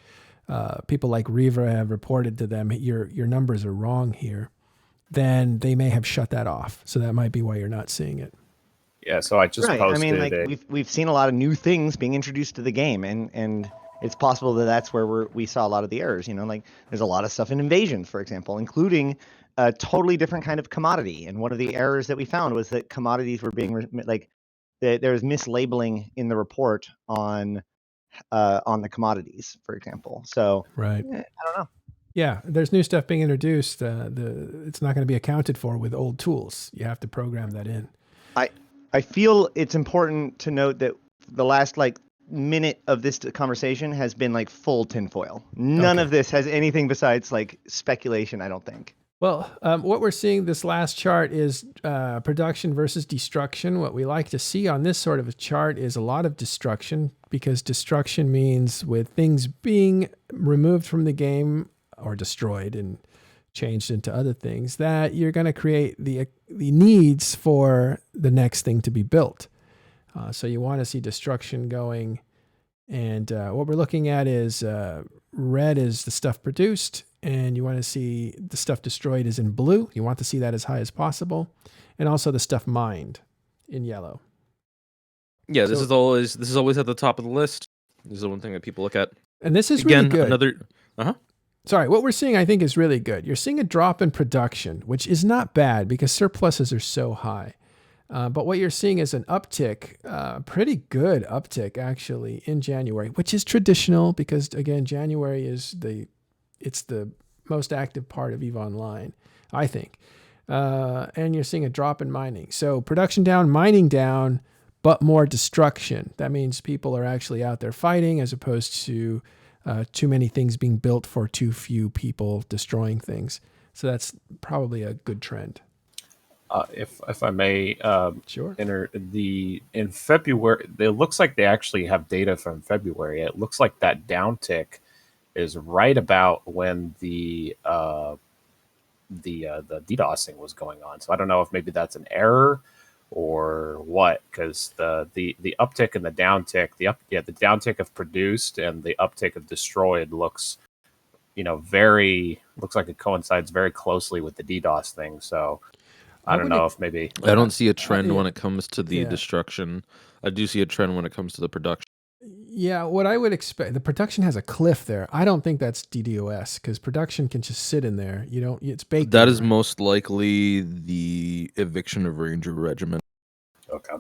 people like Riva have reported to them, your numbers are wrong here, then they may have shut that off. So that might be why you're not seeing it. Yeah, so I just posted. I mean, like we've seen a lot of new things being introduced to the game, and it's possible that that's where we saw a lot of the errors. You know, like there's a lot of stuff in Invasion, for example, including a totally different kind of commodity. And one of the errors that we found was that commodities were being there was mislabeling in the report on the commodities, for example. So right, I don't know. Yeah, there's new stuff being introduced. It's not going to be accounted for with old tools. You have to program that in. I feel it's important to note that the last minute of this conversation has been full tinfoil. None of this has anything besides speculation, I don't think. Well, what we're seeing this last chart is production versus destruction. What we like to see on this sort of a chart is a lot of destruction, because destruction means with things being removed from the game or destroyed and changed into other things, that you're going to create the needs for the next thing to be built. So you want to see destruction going. And what we're looking at is red is the stuff produced, and you want to see the stuff destroyed is in blue. You want to see that as high as possible. And also the stuff mined in yellow. Yeah, this is always at the top of the list. This is the one thing that people look at. And this is really good. Uh-huh. Sorry, what we're seeing, I think, is really good. You're seeing a drop in production, which is not bad because surpluses are so high. But what you're seeing is an uptick, pretty good uptick, actually, in January, which is traditional because, again, January is it's the most active part of EVE Online, I think. And you're seeing a drop in mining. So production down, mining down, but more destruction. That means people are actually out there fighting as opposed to too many things being built for too few people destroying things. So that's probably a good trend. If I may, sure. In February, it looks like they actually have data from February. It looks like that downtick is right about when the DDoSing was going on. So I don't know if maybe that's an error or what, because the uptick and the downtick, the downtick of produced and the uptick of destroyed looks like it coincides very closely with the DDoS thing. So I don't know if maybe I don't see a trend when it comes to the destruction. I do see a trend when it comes to the production. Yeah, what I would expect, the production has a cliff there. I don't think that's DDoS because production can just sit in there. It's baked. That is most likely the eviction of Ranger Regiment. Okay.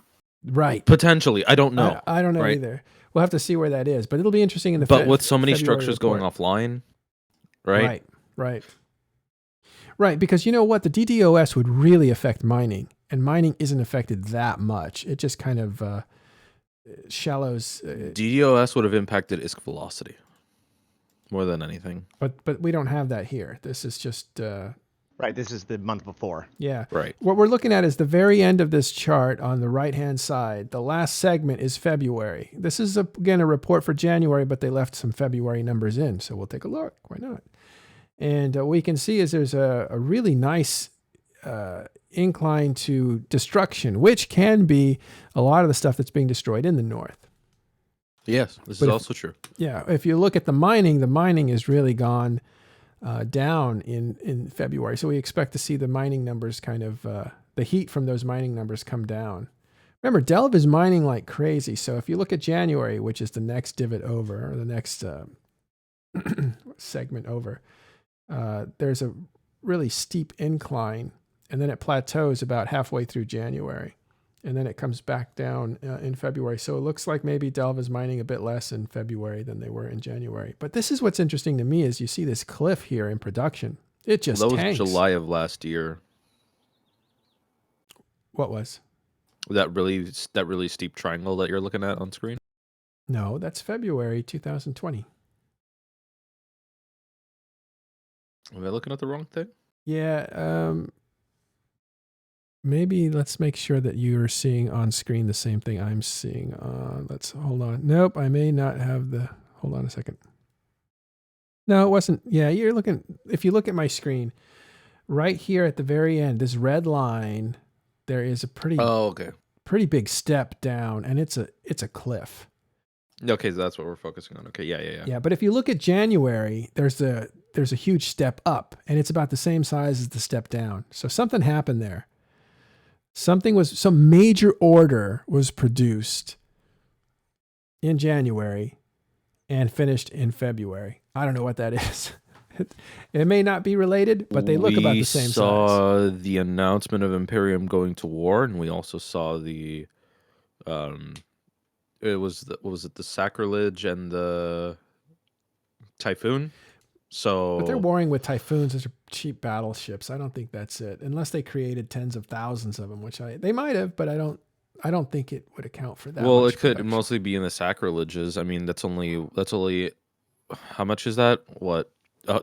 Right. Potentially. I don't know. I don't know either. We'll have to see where that is, but it'll be interesting in the But with so many February structures report. going offline, right? Right, because you know what? The DDoS would really affect mining, and mining isn't affected that much. It just kind of shallows. DDoS would have impacted ISK velocity more than anything. But we don't have that here. This is just... Right, this is the month before. Yeah. Right. What we're looking at is the very end of this chart on the right-hand side. The last segment is February. This is, again, a report for January, but they left some February numbers in, so we'll take a look. Why not? And what we can see is there's a really nice incline to destruction, which can be a lot of the stuff that's being destroyed in the north. Yes, this is also true. Yeah, if you look at the mining has really gone down in February. So we expect to see the mining numbers kind of, the heat from those mining numbers come down. Remember, Delve is mining like crazy. So if you look at January, which is the next divot over, or the next segment over, there's a really steep incline, and then it plateaus about halfway through January, and then it comes back down in February. So it looks like maybe Delve is mining a bit less in February than they were in January. But this is what's interesting to me is you see this cliff here in production. It just tanks. That was July of last year. What was? That really steep triangle that you're looking at on screen. No, that's February 2020. Am I looking at the wrong thing? Yeah. Maybe let's make sure that you are seeing on screen the same thing I'm seeing. Let's hold on. Nope, I may not have the. Hold on a second. No, it wasn't. Yeah, you're looking. If you look at my screen, right here at the very end, this red line, there is a pretty big step down, and it's a cliff. Okay, so that's what we're focusing on. Okay, yeah. Yeah, but if you look at January, there's a huge step up, and it's about the same size as the step down. So something happened there. Some major order was produced in January and finished in February. I don't know what that is. It may not be related, but they look about the same size. We saw the announcement of Imperium going to war, and we also saw the the sacrilege and the typhoon. So, but they're warring with typhoons. Those are cheap battleships. I don't think that's it, unless they created tens of thousands of them, which they might have, but I don't think it would account for that. Well, it could mostly be in the sacrileges. I mean, that's only how much is that? What,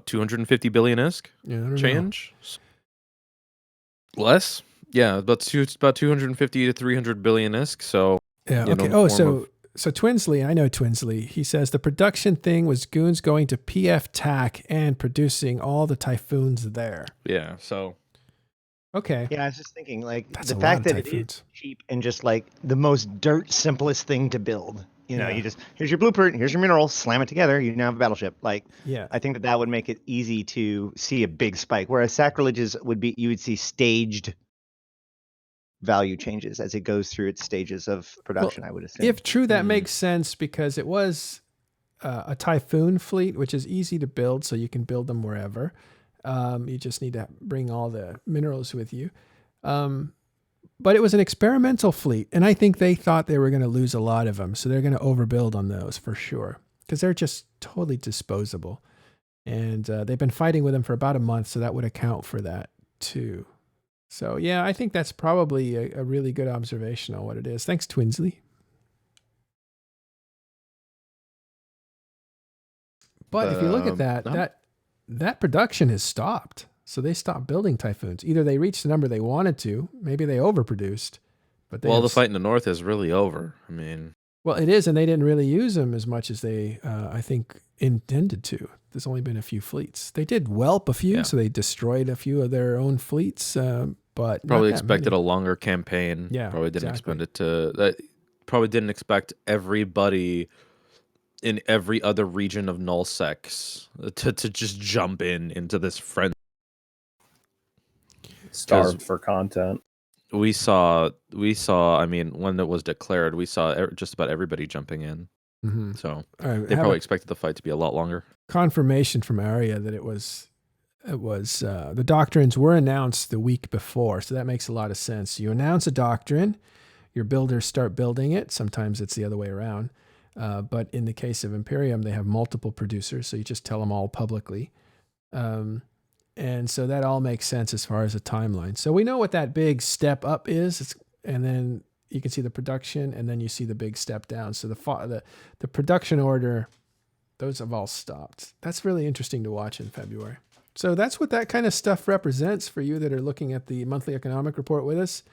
250 billion isk? Yeah, I don't change. Less? Yeah, about 250 to 300 billion isk. So yeah, okay. So Twinsley, I know Twinsley. He says the production thing was goons going to PF TAC and producing all the typhoons there. Yeah, so. Okay. Yeah, I was just thinking, like, That's the a fact lot that of it typhoons. is cheap and just like the most dirt simplest thing to build. You know, you just, here's your blueprint, here's your minerals, slam it together, you now have a battleship. Like, yeah, I think that would make it easy to see a big spike. Whereas sacrileges you would see staged value changes as it goes through its stages of production, I would assume. If true, that makes sense because it was a typhoon fleet, which is easy to build, so you can build them wherever. You just need to bring all the minerals with you. But it was an experimental fleet, and I think they thought they were going to lose a lot of them, so they're going to overbuild on those for sure because they're just totally disposable. And they've been fighting with them for about a month, so that would account for that too. So yeah, I think that's probably a really good observation on what it is. Thanks, Twinsley. But if you look at that production has stopped. So they stopped building typhoons. Either they reached the number they wanted to, maybe they overproduced. But the fight in the north is really over. I mean, well, it is, and they didn't really use them as much as they, I think, intended to. There's only been a few fleets. They did whelp a few, so they destroyed a few of their own fleets. But probably expected a longer campaign. Yeah, probably didn't expect it to. Probably didn't expect everybody in every other region of nullsec to just jump into this frenzy. Starved for content. We saw. I mean, when it was declared, we saw just about everybody jumping in. Mm-hmm. So they probably expected the fight to be a lot longer. Confirmation from Arya that it was the doctrines were announced the week before, so that makes a lot of sense. You announce a doctrine, your builders start building it. Sometimes it's the other way around, but in the case of Imperium, they have multiple producers, so you just tell them all publicly. And so that all makes sense as far as a timeline. So we know what that big step up is, and then you can see the production, and then you see the big step down. So the production order, those have all stopped. That's really interesting to watch in February. So that's what that kind of stuff represents for you that are looking at the monthly economic report with us.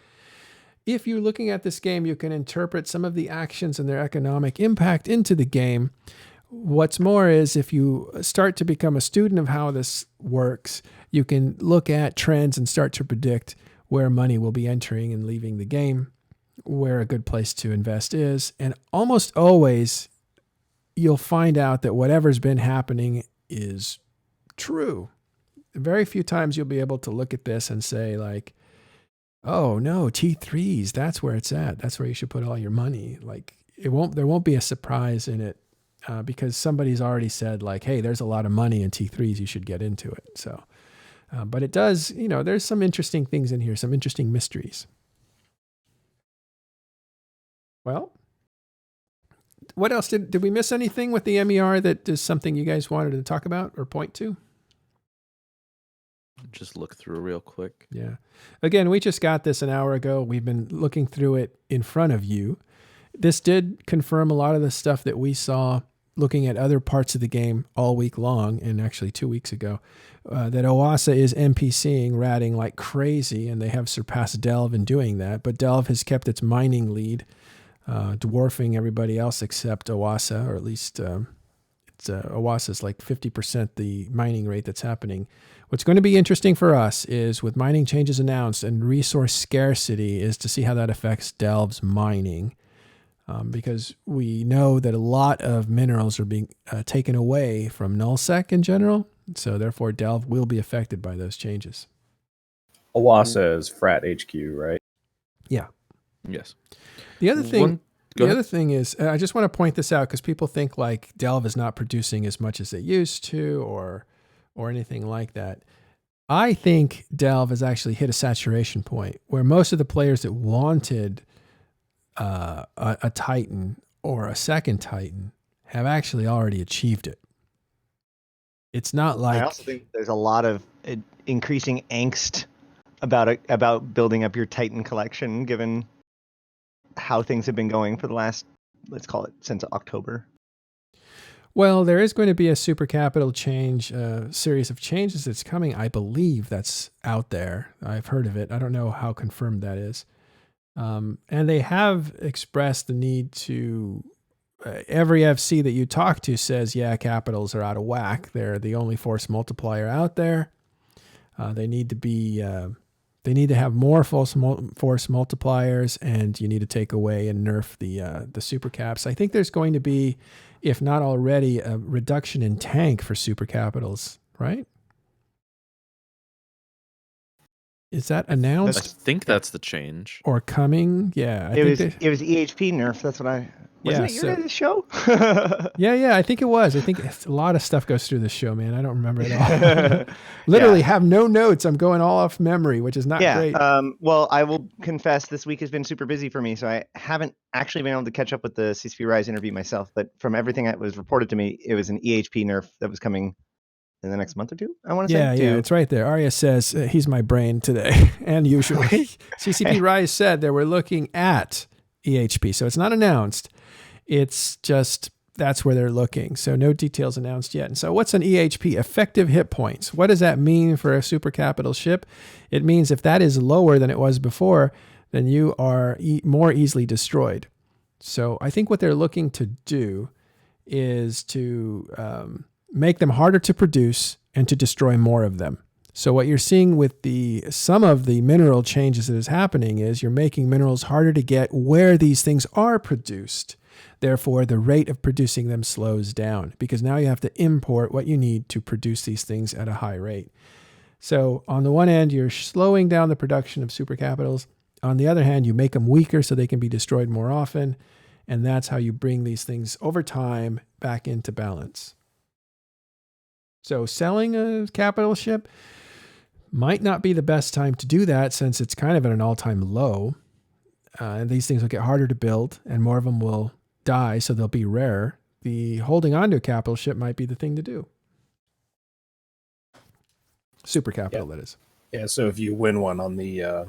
If you're looking at this game, you can interpret some of the actions and their economic impact into the game. What's more is if you start to become a student of how this works, you can look at trends and start to predict where money will be entering and leaving the game, where a good place to invest is. And almost always you'll find out that whatever's been happening is true. Very few times you'll be able to look at this and say like, oh no, T3s, that's where it's at. That's where you should put all your money. Like there won't be a surprise in it. Because somebody's already said like, hey, there's a lot of money in T3s, you should get into it. So, but it does, there's some interesting things in here, some interesting mysteries. Well, what else did we miss anything with the MER that is something you guys wanted to talk about or point to? just look through real quick. Yeah. Again, we just got this an hour ago. We've been looking through it in front of you. This did confirm a lot of the stuff that we saw looking at other parts of the game all week long, and actually 2 weeks ago, that Oasa is NPCing, ratting like crazy, and they have surpassed Delve in doing that. But Delve has kept its mining lead, dwarfing everybody else except Oasa, or at least Oasa's like 50% the mining rate that's happening. What's going to be interesting for us is with mining changes announced and resource scarcity is to see how that affects Delve's mining. Because we know that a lot of minerals are being taken away from nullsec in general. So therefore Delve will be affected by those changes. Oasa is Frat HQ, right? Yeah. Yes. The other thing... Go ahead. other thing is, I just want to point this out because people think like Delve is not producing as much as they used to or anything like that. I think Delve has actually hit a saturation point where most of the players that wanted a Titan or a second Titan have actually already achieved it. It's not like... I also think there's a lot of increasing angst about building up your Titan collection, given how things have been going for the last, let's call it, since October. Well, there is going to be a super capital change, series of changes that's coming. I believe that's out there. I've heard of it. I don't know how confirmed that is. And they have expressed the need to, every FC that you talk to says, yeah, capitals are out of whack. They're the only force multiplier out there. They need to be, they need to have more force multipliers, and you need to take away and nerf the super caps. I think there's going to be, if not already, a reduction in tank for super capitals, right? Is that announced? I think that's the change. Or coming? Yeah. It was EHP nerf. That's what I... Wasn't it your guys' show? Yeah, I think it was. I think a lot of stuff goes through this show, man. I don't remember it all. Literally have no notes. I'm going all off memory, which is not great. Well, I will confess this week has been super busy for me, so I haven't actually been able to catch up with the CCP Rise interview myself. But from everything that was reported to me, it was an EHP nerf that was coming in the next month or two, I want to say. Yeah, it's right there. Arya says, he's my brain today, and usually. CCP Rise said they were looking at EHP, so it's not announced. It's just, that's where they're looking. So no details announced yet. And so what's an EHP? Effective hit points. What does that mean for a super capital ship? It means if that is lower than it was before, then you are more easily destroyed. So I think what they're looking to do is to make them harder to produce and to destroy more of them. So what you're seeing with some of the mineral changes that is happening is you're making minerals harder to get where these things are produced. Therefore, the rate of producing them slows down because now you have to import what you need to produce these things at a high rate. So on the one hand, you're slowing down the production of supercapitals. On the other hand, you make them weaker so they can be destroyed more often. And that's how you bring these things over time back into balance. So selling a capital ship might not be the best time to do that since it's kind of at an all-time low. And these things will get harder to build and more of them will die, so they'll be rare. The holding on to a capital ship might be the thing to do. Super capital, that is. Yeah, so if you win one on the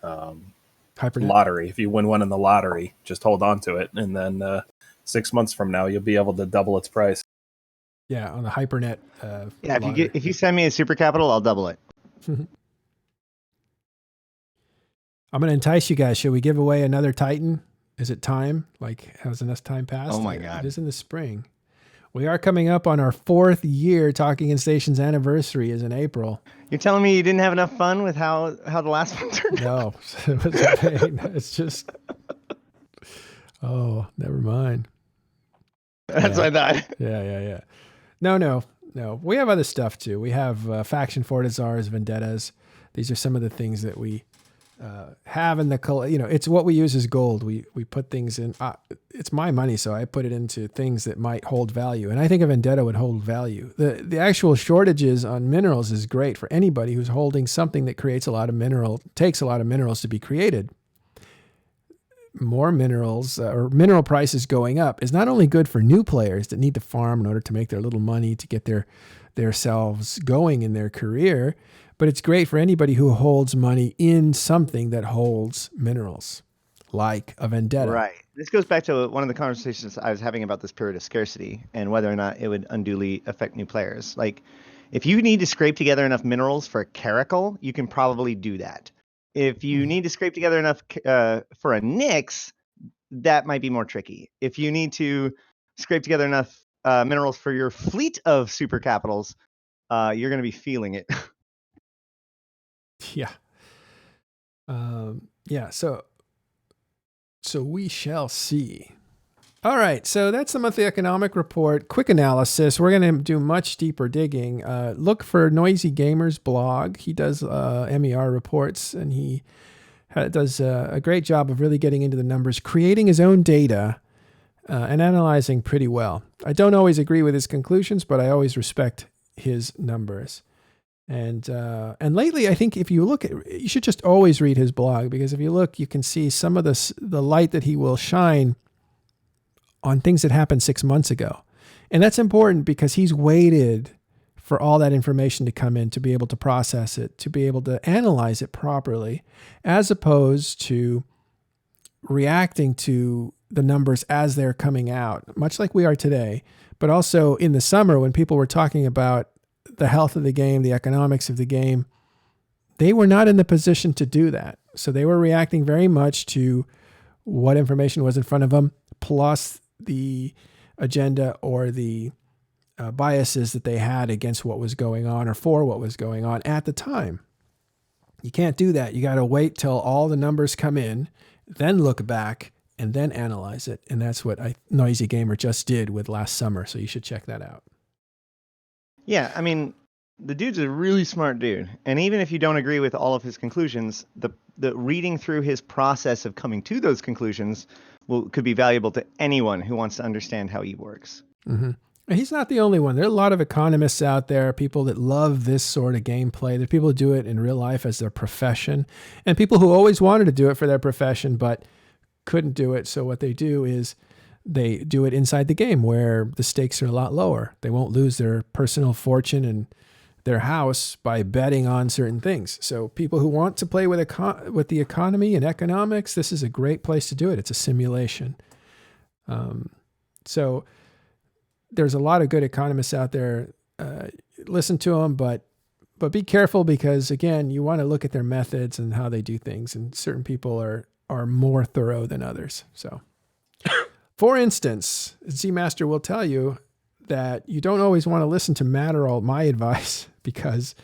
Hypernet lottery, if you win one in the lottery, just hold on to it, and then 6 months from now, you'll be able to double its price. Yeah, on the Hypernet. If you send me a super capital, I'll double it. I'm going to entice you guys. Should we give away another Titan? Is it time? Like, has enough time passed? Oh my God. It is in the spring. We are coming up on our 4th year. Talking in Station's anniversary is in April. You're telling me you didn't have enough fun with how the last one turned out? No, it was a pain. It's just, oh, never mind. That's what I thought. Yeah. No. We have other stuff too. We have faction fortizars, vendettas. These are some of the things that we have in the, it's what we use as gold. We put things in, it's my money, so I put it into things that might hold value. And I think a vendetta would hold value. The actual shortages on minerals is great for anybody who's holding something that creates a lot of takes a lot of minerals to be created. more minerals or mineral prices going up is not only good for new players that need to farm in order to make their little money to get their selves going in their career, but it's great for anybody who holds money in something that holds minerals, like a vendetta. Right. This goes back to one of the conversations I was having about this period of scarcity and whether or not it would unduly affect new players. Like, if you need to scrape together enough minerals for a caracal, you can probably do that. If you need to scrape together enough for a Nyx, that might be more tricky. If you need to scrape together enough minerals for your fleet of super capitals, you're going to be feeling it. Yeah. Yeah. So we shall see. All right. So that's the monthly economic report. Quick analysis. We're going to do much deeper digging. Look for Noisy Gamer's blog. He does MER reports, and he does a great job of really getting into the numbers, creating his own data, and analyzing pretty well. I don't always agree with his conclusions, but I always respect his numbers. And lately, I think if you look at, you should just always read his blog, because if you look, you can see some of the light that he will shine on things that happened 6 months ago. And that's important because he's waited for all that information to come in to be able to process it, to be able to analyze it properly, as opposed to reacting to the numbers as they're coming out, much like we are today. But also in the summer, when people were talking about the health of the game, the economics of the game, they were not in the position to do that. So they were reacting very much to what information was in front of them, plus the agenda or the biases that they had against what was going on or for what was going on at the time. You can't do that. You got to wait till all the numbers come in, then look back, and then analyze it. And that's what Noisy Gamer just did with last summer. So you should check that out. Yeah, I mean, the dude's a really smart dude. And even if you don't agree with all of his conclusions, the reading through his process of coming to those conclusions could be valuable to anyone who wants to understand how he works. Mm-hmm. He's not the only one. There are a lot of economists out there, people that love this sort of gameplay. There are people who do it in real life as their profession, and people who always wanted to do it for their profession but couldn't do it. So what they do is they do it inside the game where the stakes are a lot lower. They won't lose their personal fortune and their house by betting on certain things. So people who want to play with the economy and economics, this is a great place to do it. It's a simulation. So there's a lot of good economists out there. Listen to them, but be careful, because again, you want to look at their methods and how they do things. And certain people are more thorough than others. So, for instance, Z-Master will tell you that you don't always want to listen to Matt or all my advice, because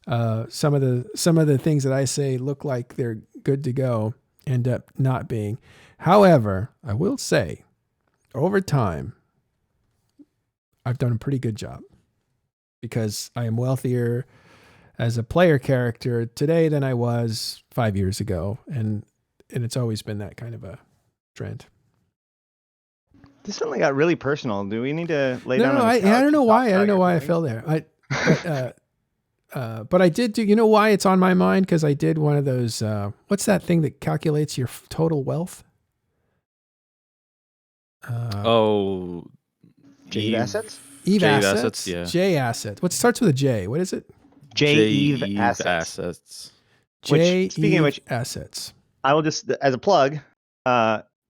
some of the things that I say look like they're good to go end up not being. However, I will say, over time, I've done a pretty good job, because I am wealthier as a player character today than I was 5 years ago, and it's always been that kind of a trend. This suddenly got really personal. Do we need to lay down? No, I don't know why. I don't know why I fell there. But I did do. You know why it's on my mind? Because I did one of those. What's that thing that calculates your total wealth? Eve assets. Eve assets. Yeah. J assets. What starts with a J? What is it? Eve assets. Speaking of which, assets. I will just, as a plug,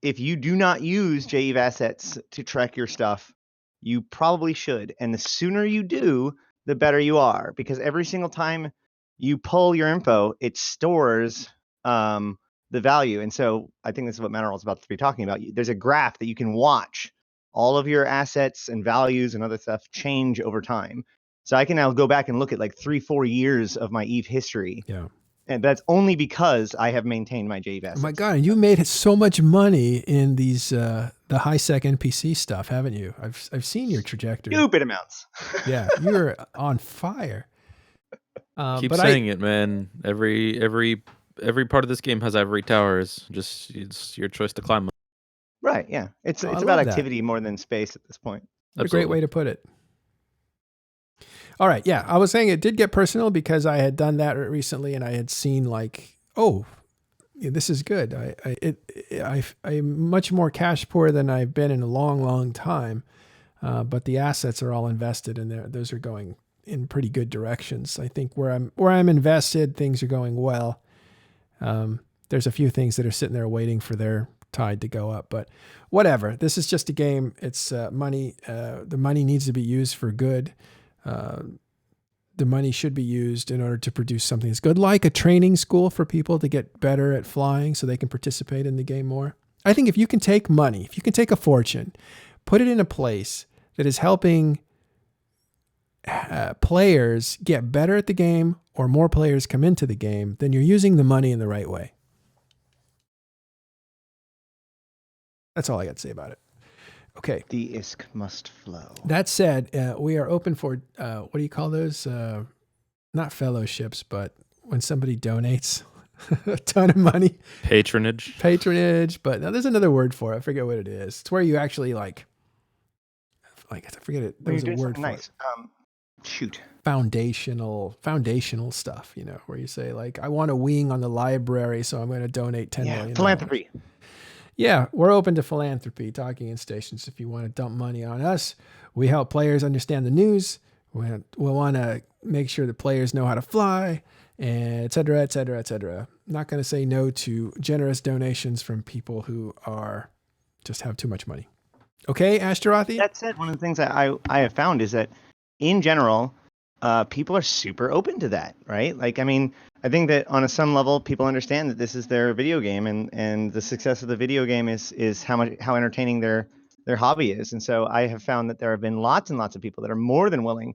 if you do not use Eve assets to track your stuff, you probably should. And the sooner you do, the better you are, because every single time you pull your info, it stores the value. And so I think this is what Manuel is about to be talking about. There's a graph that you can watch all of your assets and values and other stuff change over time. So I can now go back and look at like 3-4 years of my Eve history. Yeah. And that's only because I have maintained my Eve assets. Oh my God. And you made so much money in these, the high sec NPC stuff, haven't you? I've seen your trajectory. Stupid amounts. Yeah. You're on fire. Keep saying it, man. Every part of this game has ivory towers. It's your choice to climb them. Right, yeah. It's about activity more than space at this point. That's a great way to put it. All right, yeah. I was saying it did get personal because I had done that recently, and I had seen like, this is good. I'm much more cash poor than I've been in a long, long time. But the assets are all invested and those are going in pretty good directions. I think where I'm invested, things are going well. There's a few things that are sitting there waiting for their tide to go up, but whatever. This is just a game. It's money. The money needs to be used for good. The money should be used in order to produce something that's good, like a training school for people to get better at flying so they can participate in the game more. I think if you can take money, if you can take a fortune, put it in a place that is helping players get better at the game or more players come into the game, then you're using the money in the right way. That's all I got to say about it. Okay. The ISK must flow. That said, we are open for, what do you call those? Not fellowships, but when somebody donates a ton of money. Patronage. But now there's another word for it. I forget what it is. It's where you actually like I forget it. There's a word for nice. it. Shoot. Foundational stuff, you know, where you say like, I want a wing on the library, so I'm going to donate $10 million. Philanthropy. Yeah, we're open to philanthropy, talking in stations. If you want to dump money on us, we help players understand the news. We want to make sure that players know how to fly, and et cetera, et cetera, et cetera. Not going to say no to generous donations from people who just have too much money. Okay, Ashterothi? That said, one of the things that I have found is that in general, people are super open to that, right? Like, I mean, I think that on some level, people understand that this is their video game, and the success of the video game is how entertaining their hobby is. And so I have found that there have been lots and lots of people that are more than willing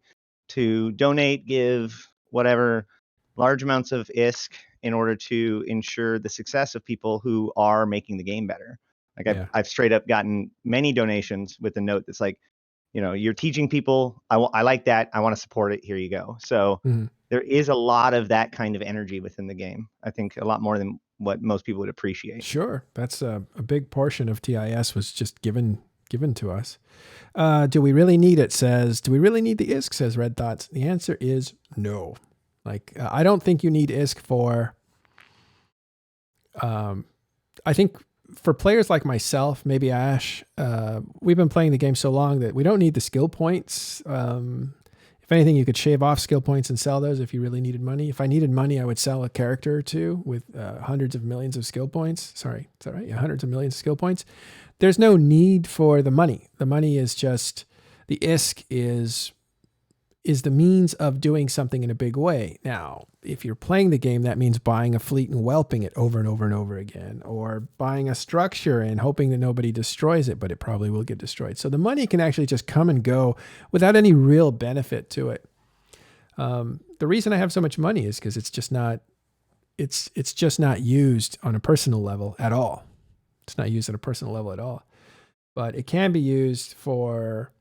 to donate, give, whatever, large amounts of ISK in order to ensure the success of people who are making the game better. Like I've straight up gotten many donations with a note that's like, you know, you're teaching people. I like that. I want to support it. Here you go. So there is a lot of that kind of energy within the game. I think a lot more than what most people would appreciate. Sure. That's a big portion of TIS was just given to us. Do we really need it? Do we really need the ISK? Says Red Thoughts. The answer is no. Like, I don't think you need ISK for, I think for players like myself, maybe Ash, we've been playing the game so long that we don't need the skill points. If anything, you could shave off skill points and sell those if you really needed money. If I needed money, I would sell a character or two with hundreds of millions of skill points. Sorry, is that right? Yeah, hundreds of millions of skill points. There's no need for the money. The money is just, the ISK is the means of doing something in a big way. Now, if you're playing the game, that means buying a fleet and whelping it over and over and over again, or buying a structure and hoping that nobody destroys it, but it probably will get destroyed. So the money can actually just come and go without any real benefit to it. The reason I have so much money is because it's just not used on a personal level at all. It's not used on a personal level at all, but it can be used for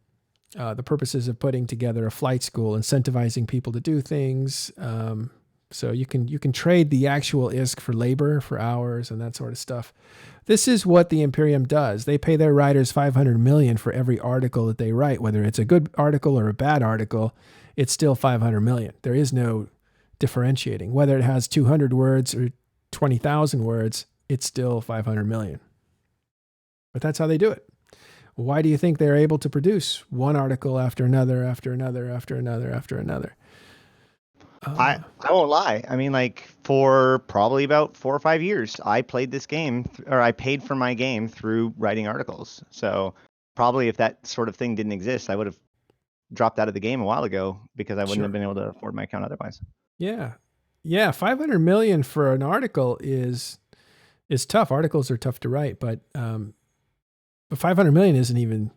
the purposes of putting together a flight school, incentivizing people to do things. So you can trade the actual ISK for labor, for hours, and that sort of stuff. This is what the Imperium does. They pay their writers $500 million for every article that they write, whether it's a good article or a bad article. It's still $500 million. There is no differentiating. Whether it has 200 words or 20,000 words, it's still $500 million. But that's how they do it. Why do you think they're able to produce one article after another, after another, after another, after another? I won't lie. I mean, like, for probably about 4 or 5 years, I played this game, or I paid for my game through writing articles. So probably if that sort of thing didn't exist, I would have dropped out of the game a while ago because I wouldn't have been able to afford my account otherwise. Yeah. 500 million for an article is tough. Articles are tough to write, but 500 million isn't even,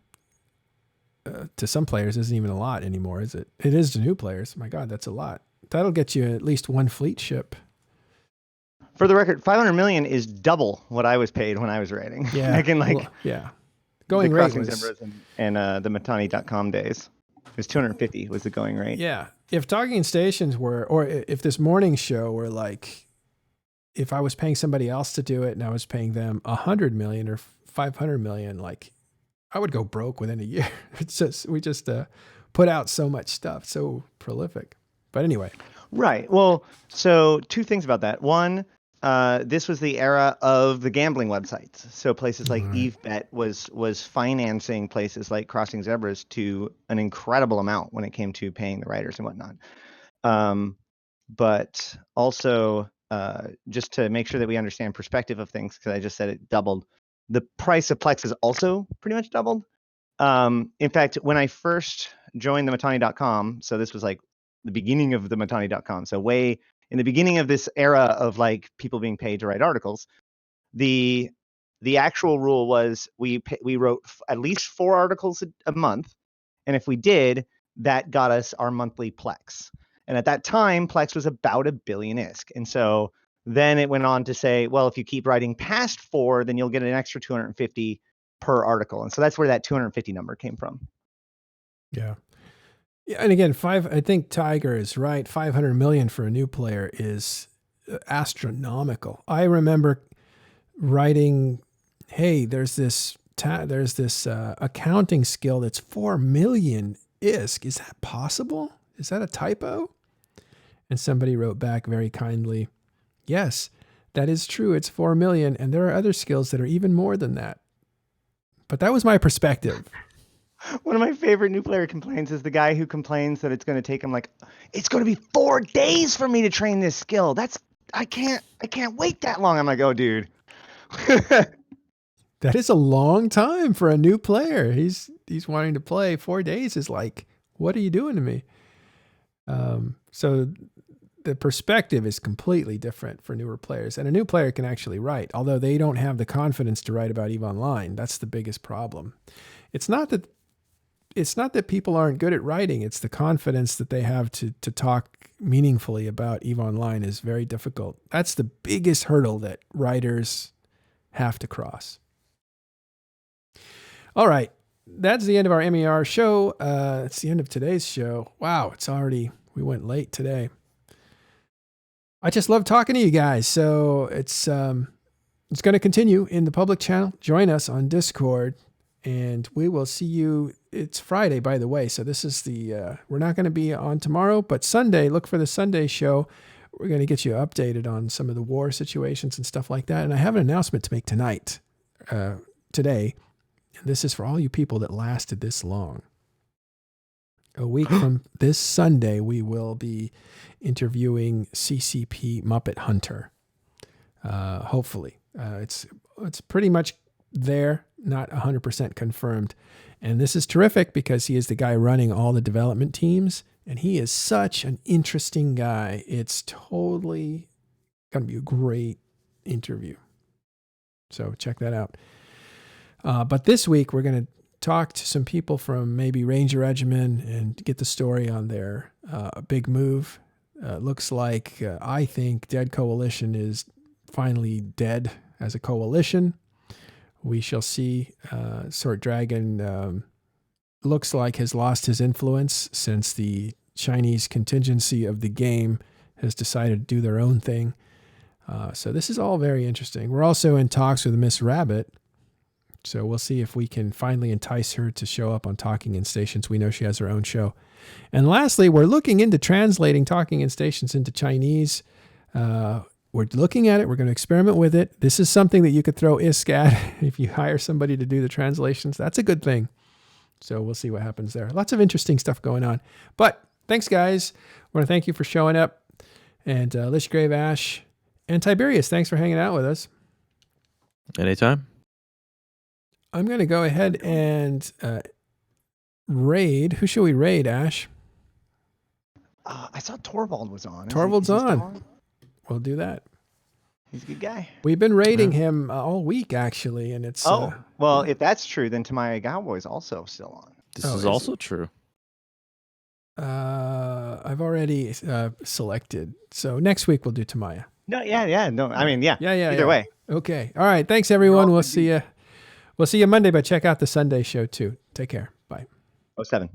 to some players, isn't even a lot anymore, is it? It is to new players. My God, that's a lot. That'll get you at least one fleet ship. For the record, 500 million is double what I was paid when I was writing. Yeah. Like in Going the rate Crossing was... Zebras and the Matani.com days. It was 250 was the going rate. Yeah. If Talking Stations were, or if this morning show were like, if I was paying somebody else to do it and I was paying them 100 million or 500 million, like, I would go broke within a year. It's just, we just put out so much stuff, so prolific. But anyway. Right. Well, so 2 things about that. One, this was the era of the gambling websites. So places like EveBet was financing places like Crossing Zebras to an incredible amount when it came to paying the writers and whatnot. But also, just to make sure that we understand perspective of things, because I just said it doubled, the price of Plex has also pretty much doubled. In fact, when I first joined the Matani.com, so this was like the beginning of the Matani.com, so way in the beginning of this era of like people being paid to write articles, the actual rule was we wrote at least 4 articles a month, and if we did, that got us our monthly Plex. And at that time, Plex was about $1 billion ISK. And so then it went on to say, well, if you keep writing past 4, then you'll get an extra 250 per article. And so that's where that 250 number came from. Yeah. Yeah, and again, I think Tiger is right. 500 million for a new player is astronomical. I remember writing, hey, there's this accounting skill that's 4 million ISK. Is that possible? Is that a typo? And somebody wrote back very kindly, yes, that is true. It's 4 million. And there are other skills that are even more than that. But that was my perspective. One of my favorite new player complaints is the guy who complains that it's going to take him it's going to be 4 days for me to train this skill. I can't wait that long. I'm like, oh, dude. That is a long time for a new player. He's wanting to play. 4 days is like, what are you doing to me? So the perspective is completely different for newer players. And a new player can actually write, although they don't have the confidence to write about EVE Online. That's the biggest problem. It's not that people aren't good at writing. It's the confidence that they have to talk meaningfully about EVE Online is very difficult. That's the biggest hurdle that writers have to cross. All right. That's the end of our MER show. It's the end of today's show. Wow. We went late today. I just love talking to you guys. So it's going to continue in the public channel. Join us on Discord. And we will see you. It's Friday, by the way. So this is we're not going to be on tomorrow, but Sunday, look for the Sunday show. We're going to get you updated on some of the war situations and stuff like that. And I have an announcement to make today. And this is for all you people that lasted this long. A week from this Sunday, we will be interviewing CCP Muppet Hunter. Hopefully. It's pretty much there, not 100% confirmed. And this is terrific because he is the guy running all the development teams, and he is such an interesting guy. It's totally going to be a great interview. So check that out. But this week, we're going to talk to some people from maybe Ranger Regiment and get the story on their big move. Looks like, I think, Dead Coalition is finally dead as a coalition. We shall see. Sword Dragon looks like has lost his influence since the Chinese contingency of the game has decided to do their own thing. So this is all very interesting. We're also in talks with Miss Rabbit. So we'll see if we can finally entice her to show up on Talking in Stations. We know she has her own show. And lastly, we're looking into translating Talking in Stations into Chinese. We're looking at it. We're going to experiment with it. This is something that you could throw ISK at if you hire somebody to do the translations. That's a good thing. So we'll see what happens there. Lots of interesting stuff going on. But thanks, guys. I want to thank you for showing up. And Lichgrave, Ash, and Tiberius, thanks for hanging out with us. Anytime. I'm going to go ahead and raid. Who should we raid, Ash? I saw Torvald was on. Torvald's on. We'll do that. He's a good guy. We've been raiding him all week, actually, and it's... well, if that's true, then Tamaya Cowboy is also still on. This is also true. I've already selected. So next week we'll do Tamaya. No, yeah. No, I mean, yeah. Yeah. Either way. Okay. All right. Thanks, everyone. We'll see you. We'll see you Monday, but check out the Sunday show, too. Take care. Bye. 07.